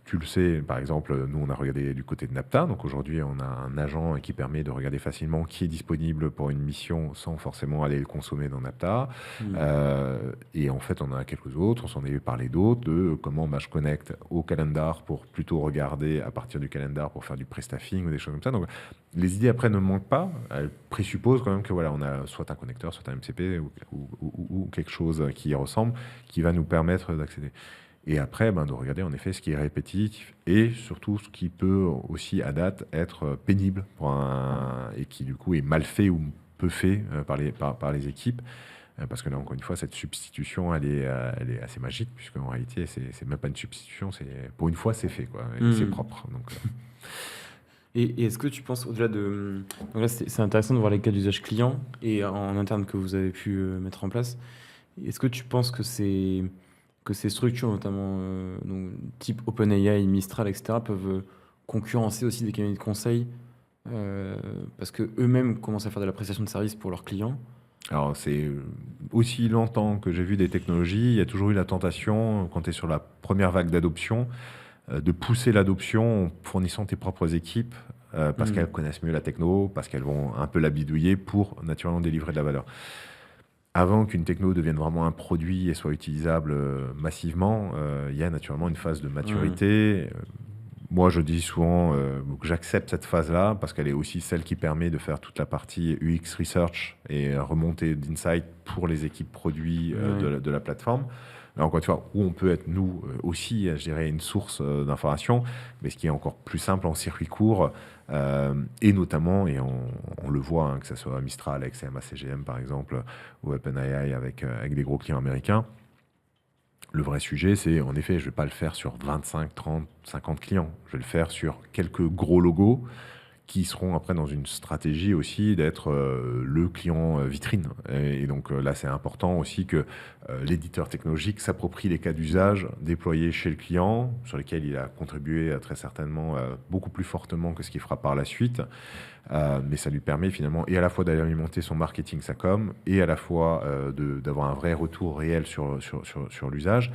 Tu le sais, par exemple, nous, on a regardé du côté de Napta. Donc, aujourd'hui, on a un agent qui permet de regarder facilement qui est disponible pour une mission sans forcément aller le consommer dans Napta. Et en fait, on en a quelques autres. On s'en est parlé d'autres, de comment je connecte au calendar pour plutôt regarder à partir du calendar pour faire du pré-staffing ou des choses comme ça. Donc, les idées, après, ne manquent pas. Elles présupposent quand même que voilà, on a soit un connecteur, soit un MCP ou quelque chose qui y ressemble, qui va nous permettre d'accéder. Et après, de regarder en effet ce qui est répétitif et surtout ce qui peut aussi à date être pénible et qui du coup est mal fait ou peu fait par les équipes. Parce que là, encore une fois, cette substitution, elle est assez magique, puisqu'en réalité, c'est même pas une substitution, pour une fois, c'est fait, quoi, et c'est propre. Donc, Et est-ce que tu penses au-delà de... Donc là, c'est intéressant de voir les cas d'usage client et en interne que vous avez pu mettre en place. Est-ce que tu penses que c'est que ces structures, notamment donc, type OpenAI, Mistral, etc., peuvent concurrencer aussi des cabinets de conseil parce qu'eux-mêmes commencent à faire de la prestation de services pour leurs clients. Alors, c'est aussi longtemps que j'ai vu des technologies, il y a toujours eu la tentation, quand tu es sur la première vague d'adoption, de pousser l'adoption en fournissant tes propres équipes parce qu'elles connaissent mieux la techno, parce qu'elles vont un peu la bidouiller pour naturellement délivrer de la valeur. Avant qu'une techno devienne vraiment un produit et soit utilisable massivement, il y a naturellement une phase de maturité. Moi, je dis souvent que j'accepte cette phase-là parce qu'elle est aussi celle qui permet de faire toute la partie UX Research et remontée d'insight pour les équipes produits de la plateforme. Là, encore une fois, où on peut être, nous, aussi, je dirais, une source d'information, mais ce qui est encore plus simple en circuit court, et notamment, et on le voit, hein, que ce soit Mistral avec CMA CGM, par exemple, ou OpenAI avec des gros clients américains. Le vrai sujet, c'est en effet, je ne vais pas le faire sur 25, 30, 50 clients. Je vais le faire sur quelques gros logos qui seront après dans une stratégie aussi d'être le client vitrine. Et donc là, c'est important aussi que l'éditeur technologique s'approprie les cas d'usage déployés chez le client, sur lesquels il a contribué très certainement beaucoup plus fortement que ce qu'il fera par la suite. Mais ça lui permet finalement et à la fois d'alimenter son marketing, sa com, et à la fois d'avoir un vrai retour réel sur l'usage,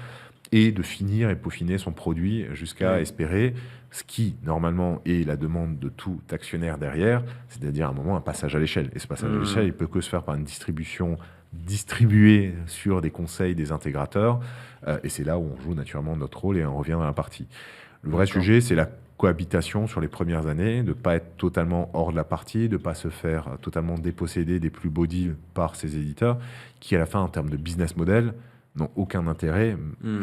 et de finir et peaufiner son produit jusqu'à espérer ce qui, normalement, est la demande de tout actionnaire derrière, c'est-à-dire à un moment un passage à l'échelle. Et ce passage à l'échelle, il peut que se faire par une distribution distribuée sur des conseils des intégrateurs. Et c'est là où on joue naturellement notre rôle et on revient dans la partie. Le vrai sujet, c'est la cohabitation sur les premières années, de ne pas être totalement hors de la partie, de ne pas se faire totalement déposséder des plus beaux deals par ces éditeurs, qui à la fin, en termes de business model, n'ont aucun intérêt,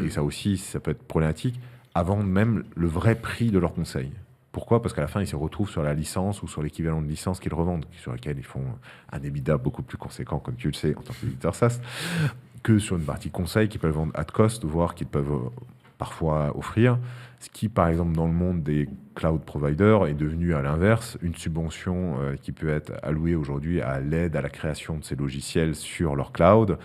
et ça aussi, ça peut être problématique, avant même le vrai prix de leur conseil. Pourquoi? Parce qu'à la fin, ils se retrouvent sur la licence ou sur l'équivalent de licence qu'ils revendent, sur laquelle ils font un EBITDA beaucoup plus conséquent, comme tu le sais, en tant qu'éditeur SaaS, que sur une partie conseil qu'ils peuvent vendre at cost, voire qu'ils peuvent parfois offrir. Ce qui, par exemple, dans le monde des cloud providers, est devenu à l'inverse une subvention qui peut être allouée aujourd'hui à l'aide à la création de ces logiciels sur leur cloud,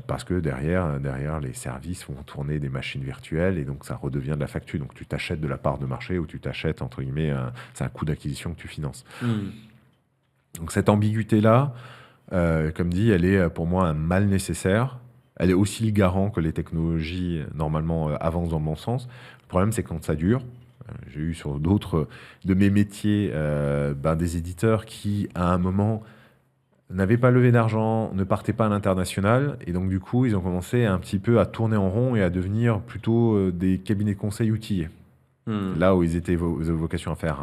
parce que derrière, les services vont tourner des machines virtuelles et donc ça redevient de la facture. Donc tu t'achètes de la part de marché ou tu t'achètes, entre guillemets, c'est un coût d'acquisition que tu finances. Donc cette ambiguïté-là, comme dit, elle est pour moi un mal nécessaire. Elle est aussi le garant que les technologies, normalement, avancent dans le bon sens. Le problème, c'est quand ça dure. J'ai eu sur d'autres de mes métiers des éditeurs qui, à un moment, n'avaient pas levé d'argent, ne partaient pas à l'international. Et donc, du coup, ils ont commencé un petit peu à tourner en rond et à devenir plutôt des cabinets de conseil outillés. Là où ils avaient vocation à faire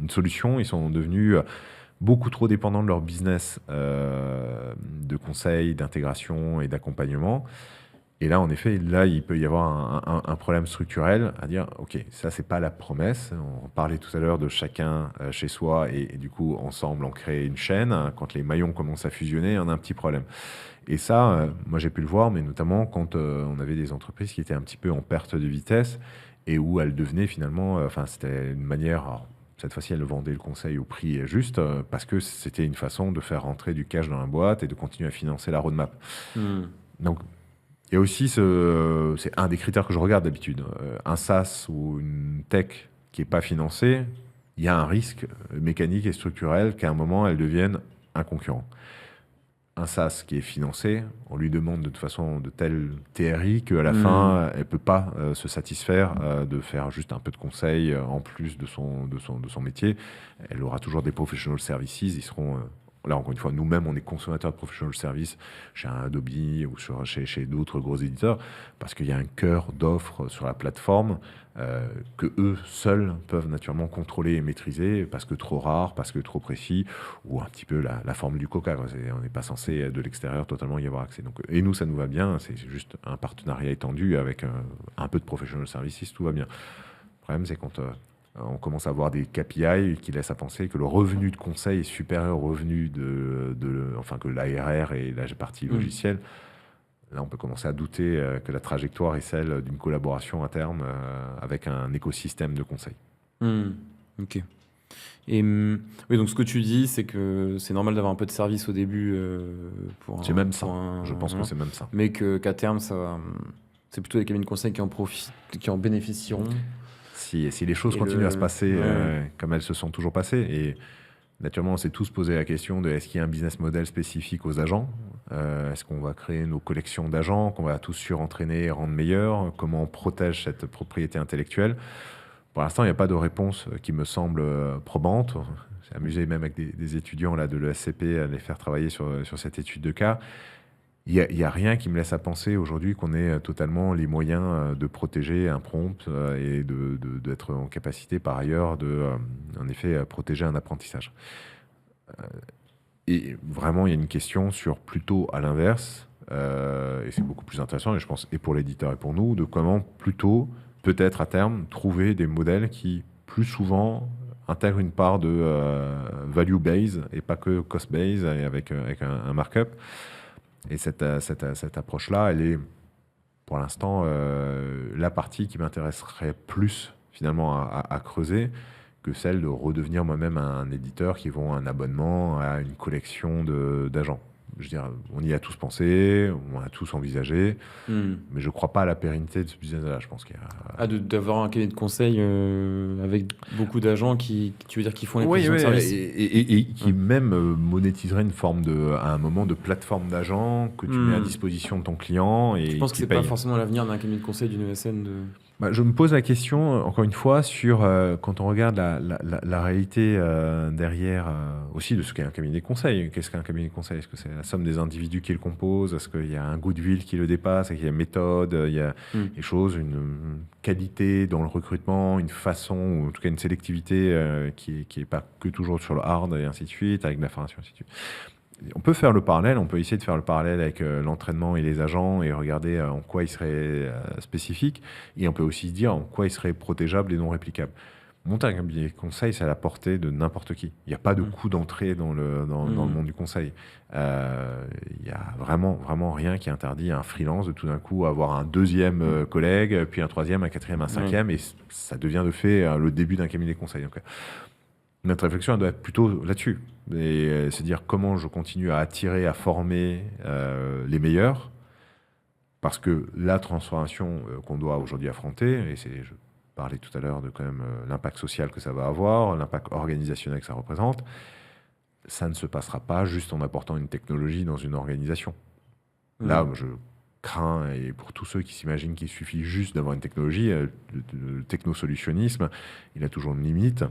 une solution, ils sont devenus beaucoup trop dépendants de leur business de conseil, d'intégration et d'accompagnement. Et là, en effet, là, il peut y avoir un problème structurel à dire, OK, ça, c'est pas la promesse. On parlait tout à l'heure de chacun chez soi et du coup, ensemble, on crée une chaîne. Quand les maillons commencent à fusionner, on a un petit problème. Et ça, moi, j'ai pu le voir, mais notamment quand on avait des entreprises qui étaient un petit peu en perte de vitesse et où elles devenaient finalement, c'était une manière... Alors, cette fois-ci, elle vendait le conseil au prix juste parce que c'était une façon de faire rentrer du cash dans la boîte et de continuer à financer la roadmap. Donc, il y a aussi, c'est un des critères que je regarde d'habitude. Un SaaS ou une tech qui n'est pas financée, il y a un risque mécanique et structurel qu'à un moment, elle devienne un concurrent. Un SaaS qui est financé, on lui demande de toute façon de telle TRI qu'à la fin, elle ne peut pas se satisfaire de faire juste un peu de conseil en plus de son métier. Elle aura toujours des professional services, ils seront... Là, encore une fois, nous-mêmes, on est consommateurs de professional services chez un Adobe ou chez d'autres gros éditeurs parce qu'il y a un cœur d'offres sur la plateforme que eux seuls peuvent naturellement contrôler et maîtriser parce que trop rare, parce que trop précis ou un petit peu la formule du coca. On n'est pas censé de l'extérieur totalement y avoir accès. Donc, et nous, ça nous va bien. C'est juste un partenariat étendu avec un peu de professional services, tout va bien. Le problème, c'est quand... on commence à avoir des KPI qui laissent à penser que le revenu de conseil est supérieur au revenu enfin que l'ARR et la partie logicielle. Là, on peut commencer à douter que la trajectoire est celle d'une collaboration à terme avec un écosystème de conseil. Ok. Et oui, donc ce que tu dis, c'est que c'est normal d'avoir un peu de service au début c'est même ça. Je pense que c'est même ça. Mais qu'à terme, ça C'est plutôt les cabinets de conseil qui en profitent, qui en bénéficieront. Si les choses Et continuent à se passer ouais. comme elles se sont toujours passées, et naturellement, on s'est tous posé la question de est-ce qu'il y a un business model spécifique aux agents? Est-ce qu'on va créer nos collections d'agents, qu'on va tous surentraîner et rendre meilleurs? Comment on protège cette propriété intellectuelle? Pour l'instant, il n'y a pas de réponse qui me semble probante. J'ai amusé même avec des étudiants là, de l'ESCP à les faire travailler sur cette étude de cas. Il y a rien qui me laisse à penser aujourd'hui qu'on ait totalement les moyens de protéger un prompt et d'être en capacité par ailleurs en effet, protéger un apprentissage. Et vraiment, il y a une question sur plutôt à l'inverse, et c'est beaucoup plus intéressant, et je pense, et pour l'éditeur et pour nous, de comment plutôt, peut-être à terme, trouver des modèles qui, plus souvent, intègrent une part de value base et pas que cost base et avec un markup. Et cette approche-là, elle est pour l'instant la partie qui m'intéresserait plus finalement à creuser que celle de redevenir moi-même un éditeur qui vend un abonnement à une collection d'agents. Je veux dire, on y a tous pensé, on a tous envisagé, Hmm. mais je ne crois pas à la pérennité de ce business-là. Je pense qu'il y a... Ah, d'avoir un cabinet de conseil avec beaucoup d'agents tu veux dire, qui font les Oui, prestations de oui, services? et qui Hmm. même monétiserait une forme à un moment de plateforme d'agents que tu mets à Hmm. disposition de ton client Je et pense que qui c'est pas paye. forcément l'avenir d'un cabinet de conseil d'une ESN de. Bah, je me pose la question, encore une fois, sur quand on regarde la réalité derrière aussi de ce qu'est un cabinet de conseil. Qu'est-ce qu'un cabinet de conseil? Est-ce que c'est la somme des individus qui le composent? Est-ce qu'il y a un goodwill qui le dépasse? Est-ce qu'il y a une méthode? Il y a Hmm. des choses, une qualité dans le recrutement, une façon, ou en tout cas une sélectivité qui est pas que toujours sur le hard et ainsi de suite, avec de la formation, ainsi de suite. On peut faire le parallèle, on peut essayer de faire le parallèle avec l'entraînement et les agents et regarder en quoi ils seraient spécifiques. Et on peut aussi se dire en quoi ils seraient protégeables et non réplicables. Monter un cabinet de conseil, c'est à la portée de n'importe qui. Il n'y a pas de Hmm. coût d'entrée dans le Hmm. monde du conseil. Il n'y a vraiment rien qui interdit à un freelance de tout d'un coup avoir un deuxième collègue, puis un troisième, un quatrième, un cinquième, et ça devient de fait le début d'un cabinet de conseil. Donc, notre réflexion elle doit être plutôt là-dessus. Et se dire comment je continue à attirer, à former les meilleurs. Parce que la transformation qu'on doit aujourd'hui affronter, et je parlais tout à l'heure de quand même l'impact social que ça va avoir, l'impact organisationnel que ça représente, ça ne se passera pas juste en apportant une technologie dans une organisation. Là, Hmm. je crains, et pour tous ceux qui s'imaginent qu'il suffit juste d'avoir une technologie, le technosolutionnisme, il a toujours une limite.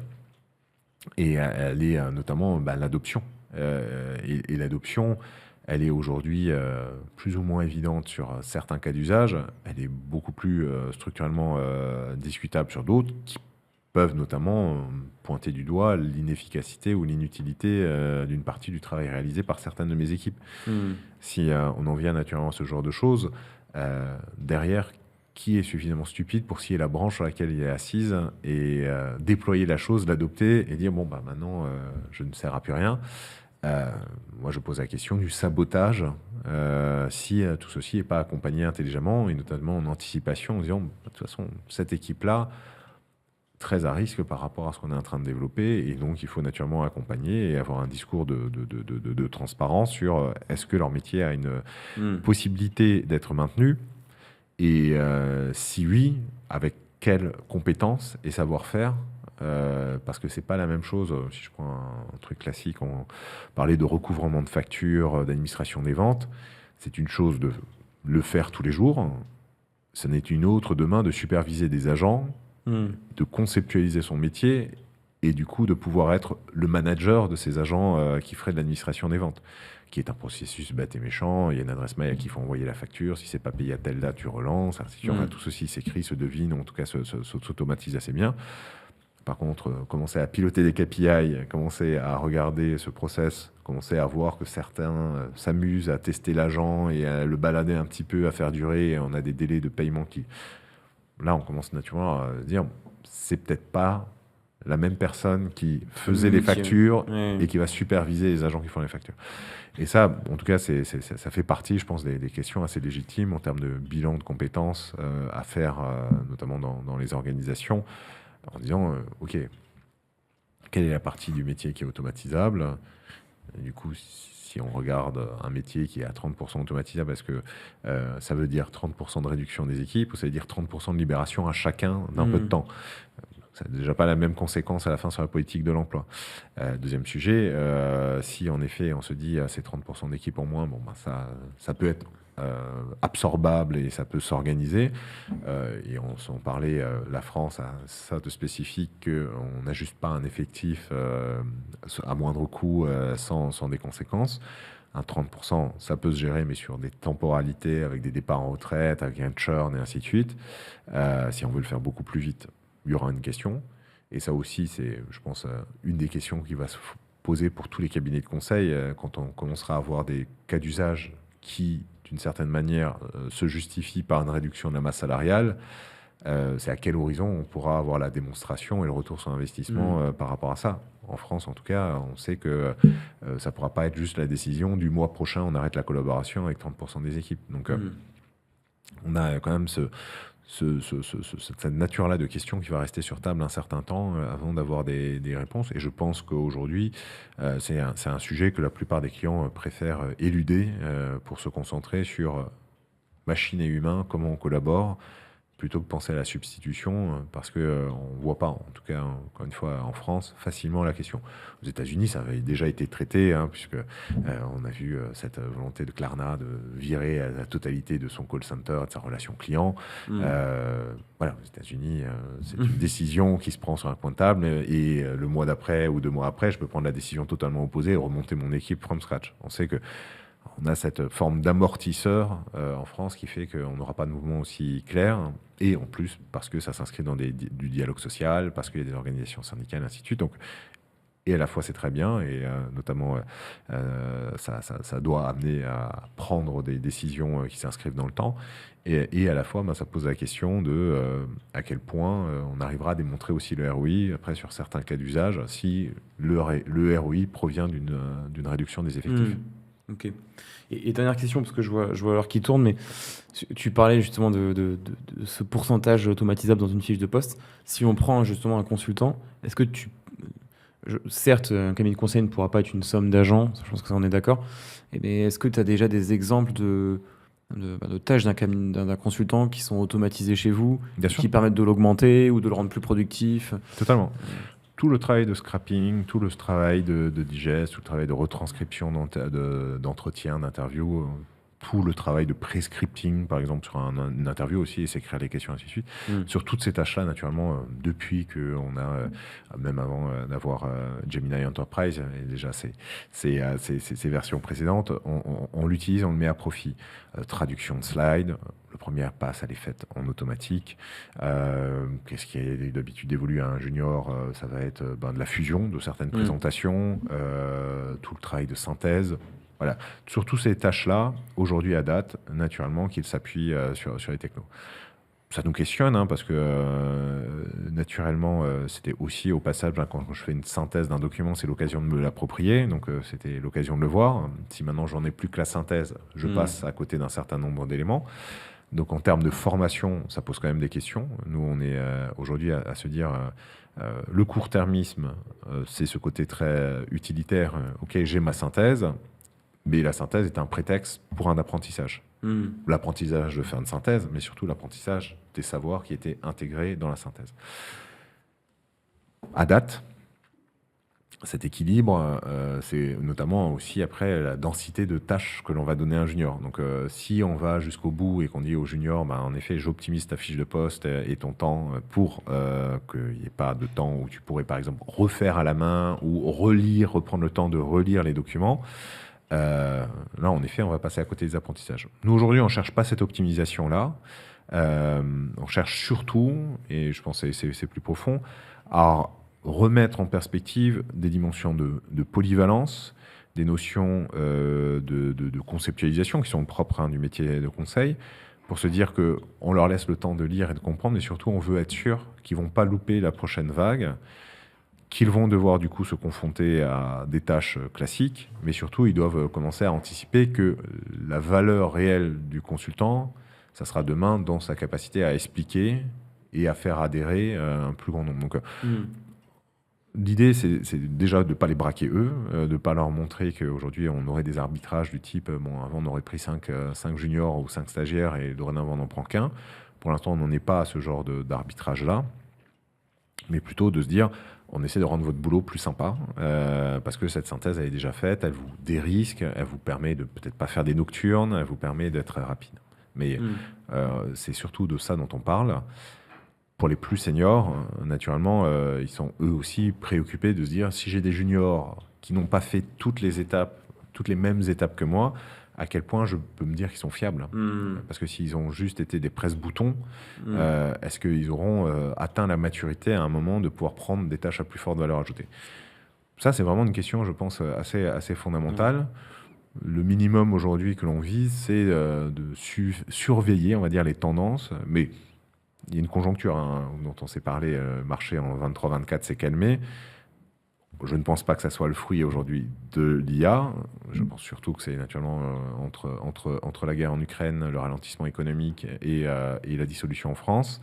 Et elle est notamment l'adoption. Et l'adoption, elle est aujourd'hui plus ou moins évidente sur certains cas d'usage. Elle est beaucoup plus structurellement discutable sur d'autres qui peuvent notamment pointer du doigt l'inefficacité ou l'inutilité d'une partie du travail réalisé par certaines de mes équipes. Hmm. Si on en vient naturellement à ce genre de choses, derrière, qui est suffisamment stupide pour scier la branche sur laquelle il est assise et déployer la chose, l'adopter et dire bon bah maintenant je ne sers à plus rien. Moi je pose la question du sabotage si tout ceci n'est pas accompagné intelligemment et notamment en anticipation en disant de toute façon cette équipe là très à risque par rapport à ce qu'on est en train de développer et donc il faut naturellement accompagner et avoir un discours de transparence sur est-ce que leur métier a une Hmm. possibilité d'être maintenu et si oui, avec quelles compétences et savoir-faire parce que c'est pas la même chose, si je prends un truc classique, on parlait de recouvrement de factures, d'administration des ventes, c'est une chose de le faire tous les jours, ce n'est une autre demain de superviser des agents, Hmm. de conceptualiser son métier et du coup de pouvoir être le manager de ces agents qui feraient de l'administration des ventes, qui est un processus bête et méchant. Il y a une adresse mail à qui il faut envoyer la facture. Si c'est pas payé à telle date, tu relances. Ainsi de suite. Enfin, tout ceci s'écrit, se devine, ou en tout cas s'automatise assez bien. Par contre, commencer à piloter des KPI, commencer à regarder ce process, commencer à voir que certains s'amusent à tester l'agent et à le balader un petit peu, à faire durer, et on a des délais de paiement qui... Là, on commence naturellement à dire, c'est peut-être pas la même personne qui faisait les factures et qui va superviser les agents qui font les factures. Et ça, en tout cas, ça fait partie, je pense, des questions assez légitimes en termes de bilan de compétences à faire, notamment dans les organisations, en disant, OK, quelle est la partie du métier qui est automatisable? Du coup, si on regarde un métier qui est à 30% automatisable, est-ce que ça veut dire 30% de réduction des équipes ou ça veut dire 30% de libération à chacun d'un peu de temps? Ça n'a déjà pas la même conséquence à la fin sur la politique de l'emploi. Deuxième sujet, si en effet on se dit c'est 30% d'équipes en moins, bon, ben ça peut être absorbable et ça peut s'organiser. Et on s'en parlait, la France a ça de spécifique qu'on n'ajuste pas un effectif à moindre coût sans des conséquences. Un 30%, ça peut se gérer, mais sur des temporalités, avec des départs en retraite, avec un churn et ainsi de suite. Si on veut le faire beaucoup plus vite, il y aura une question. Et ça aussi, c'est, je pense, une des questions qui va se poser pour tous les cabinets de conseil quand on commencera à avoir des cas d'usage qui, d'une certaine manière, se justifient par une réduction de la masse salariale. C'est à quel horizon on pourra avoir la démonstration et le retour sur investissement par rapport à ça. En France, en tout cas, on sait que ça ne pourra pas être juste la décision du mois prochain, on arrête la collaboration avec 30% des équipes. Donc, on a quand même cette nature-là de questions qui va rester sur table un certain temps avant d'avoir des réponses. Et je pense qu'aujourd'hui, c'est un sujet que la plupart des clients préfèrent éluder pour se concentrer sur machine et humain, comment on collabore, plutôt que penser à la substitution, parce qu'on ne voit pas, en tout cas, encore une fois, en France, facilement la question. Aux États-Unis, ça avait déjà été traité, puisque on a vu cette volonté de Klarna de virer la totalité de son call center et de sa relation client. Voilà, aux États-Unis, c'est une décision qui se prend sur un coin de table, et le mois d'après ou 2 mois après, je peux prendre la décision totalement opposée et remonter mon équipe from scratch. On sait que on a cette forme d'amortisseur en France qui fait qu'on n'aura pas de mouvement aussi clair. Et en plus, parce que ça s'inscrit dans du dialogue social, parce qu'il y a des organisations syndicales, ainsi de suite. Donc, et à la fois, c'est très bien, et notamment, ça doit amener à prendre des décisions qui s'inscrivent dans le temps. Et à la fois, ça pose la question de à quel point on arrivera à démontrer aussi le ROI, après, sur certains cas d'usage, si le ROI provient d'une réduction des effectifs. Ok. Et dernière question, parce que je vois l'heure qui tourne, mais tu parlais justement de ce pourcentage automatisable dans une fiche de poste. Si on prend justement un consultant, est-ce que certes, un cabinet de conseil ne pourra pas être une somme d'agents, je pense que ça on est d'accord, mais est-ce que tu as déjà des exemples de tâches d'un consultant qui sont automatisées chez vous, Bien sûr. qui permettent de l'augmenter ou de le rendre plus productif? Totalement. Tout le travail de scrapping, tout le travail de digest, tout le travail de retranscription d'entretien, d'interview, tout le travail de prescripting, par exemple, sur une interview aussi, et s'écrire les questions, ainsi de suite. Sur toutes ces tâches-là, naturellement, depuis qu'on a, même avant d'avoir Gemini Enterprise, et déjà ces versions précédentes, on l'utilise, on le met à profit. Traduction de slide, le premier passe, elle est faite en automatique. Qu'est-ce qui est d'habitude dévolu à un junior? Ça va être de la fusion de certaines présentations, tout le travail de synthèse. Voilà, sur toutes ces tâches-là, aujourd'hui à date, naturellement, qu'ils s'appuient sur les technos. Ça nous questionne, parce que naturellement, c'était aussi au passage, quand je fais une synthèse d'un document, c'est l'occasion de me l'approprier, donc c'était l'occasion de le voir. Si maintenant j'en ai plus que la synthèse, je passe à côté d'un certain nombre d'éléments. Donc en termes de formation, ça pose quand même des questions. Nous, on est aujourd'hui à se dire, le court-termisme, c'est ce côté très utilitaire. Ok, j'ai ma synthèse, mais la synthèse est un prétexte pour un apprentissage. L'apprentissage de faire une synthèse, mais surtout l'apprentissage des savoirs qui étaient intégrés dans la synthèse. À date, cet équilibre, c'est notamment aussi après la densité de tâches que l'on va donner à un junior. Donc si on va jusqu'au bout et qu'on dit au junior, en effet, j'optimise ta fiche de poste et ton temps pour qu'il n'y ait pas de temps où tu pourrais par exemple refaire à la main ou reprendre le temps de relire les documents. Là, en effet, on va passer à côté des apprentissages. Nous, aujourd'hui, on ne cherche pas cette optimisation-là. On cherche surtout, et je pense que c'est plus profond, à remettre en perspective des dimensions de polyvalence, des notions de conceptualisation qui sont propres du métier de conseil, pour se dire qu'on leur laisse le temps de lire et de comprendre, et surtout, on veut être sûr qu'ils ne vont pas louper la prochaine vague, qu'ils vont devoir du coup se confronter à des tâches classiques, mais surtout ils doivent commencer à anticiper que la valeur réelle du consultant, ça sera demain dans sa capacité à expliquer et à faire adhérer un plus grand nombre. Donc L'idée, c'est déjà de ne pas les braquer eux, de ne pas leur montrer qu'aujourd'hui, on aurait des arbitrages du type, bon, avant, on aurait pris 5 juniors ou 5 stagiaires et dorénavant, on n'en prend qu'un. Pour l'instant, on n'en est pas à ce genre d'arbitrage-là, mais plutôt de se dire, on essaie de rendre votre boulot plus sympa, parce que cette synthèse, elle est déjà faite, elle vous dérisque, elle vous permet de peut-être pas faire des nocturnes, elle vous permet d'être rapide. Mais c'est surtout de ça dont on parle. Pour les plus seniors, naturellement, ils sont eux aussi préoccupés de se dire, si j'ai des juniors qui n'ont pas fait toutes les mêmes étapes que moi, à quel point je peux me dire qu'ils sont fiables. Parce que s'ils ont juste été des presse-boutons, est-ce qu'ils auront atteint la maturité à un moment de pouvoir prendre des tâches à plus forte valeur ajoutée? Ça, c'est vraiment une question, je pense, assez fondamentale. Le minimum aujourd'hui que l'on vise, c'est de surveiller, on va dire, les tendances, mais il y a une conjoncture dont on s'est parlé, le marché en 23-24 s'est calmé. Je ne pense pas que ça soit le fruit aujourd'hui de l'IA. Je pense surtout que c'est naturellement entre la guerre en Ukraine, le ralentissement économique et la dissolution en France,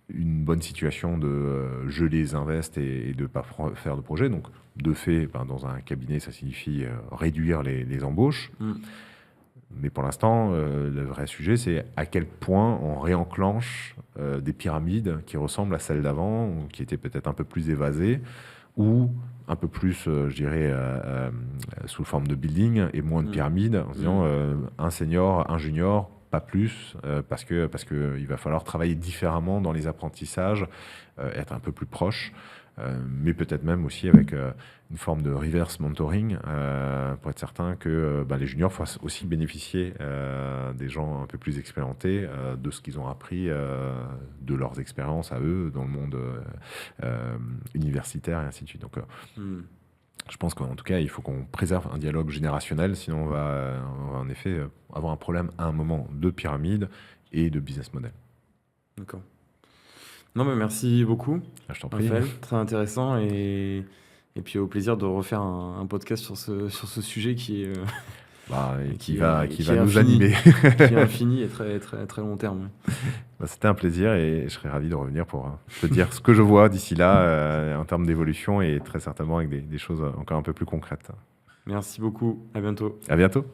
une bonne situation de geler les invests et de ne pas faire de projet. Donc, de fait, dans un cabinet, ça signifie réduire les embauches. Mais pour l'instant, le vrai sujet, c'est à quel point on réenclenche des pyramides qui ressemblent à celles d'avant, ou qui étaient peut-être un peu plus évasées, ou un peu plus, je dirais, sous forme de building et moins de pyramide, en se disant un senior, un junior, pas plus, parce que il va falloir travailler différemment dans les apprentissages, être un peu plus proche. Mais peut-être même aussi avec une forme de reverse mentoring pour être certain que les juniors fassent aussi bénéficier des gens un peu plus expérimentés de ce qu'ils ont appris de leurs expériences à eux dans le monde universitaire et ainsi de suite. Donc, je pense qu'en tout cas, il faut qu'on préserve un dialogue générationnel, sinon on va en effet avoir un problème à un moment de pyramide et de business model. D'accord. Non, mais merci beaucoup, Je t'en prie. Raphaël. Très intéressant. Et puis au plaisir de refaire un podcast sur ce sujet qui est, qui va nous infini, animer. qui est infini et très, très, très long terme. C'était un plaisir et je serais ravi de revenir pour te dire ce que je vois d'ici là en termes d'évolution et très certainement avec des choses encore un peu plus concrètes. Merci beaucoup. À bientôt. À bientôt.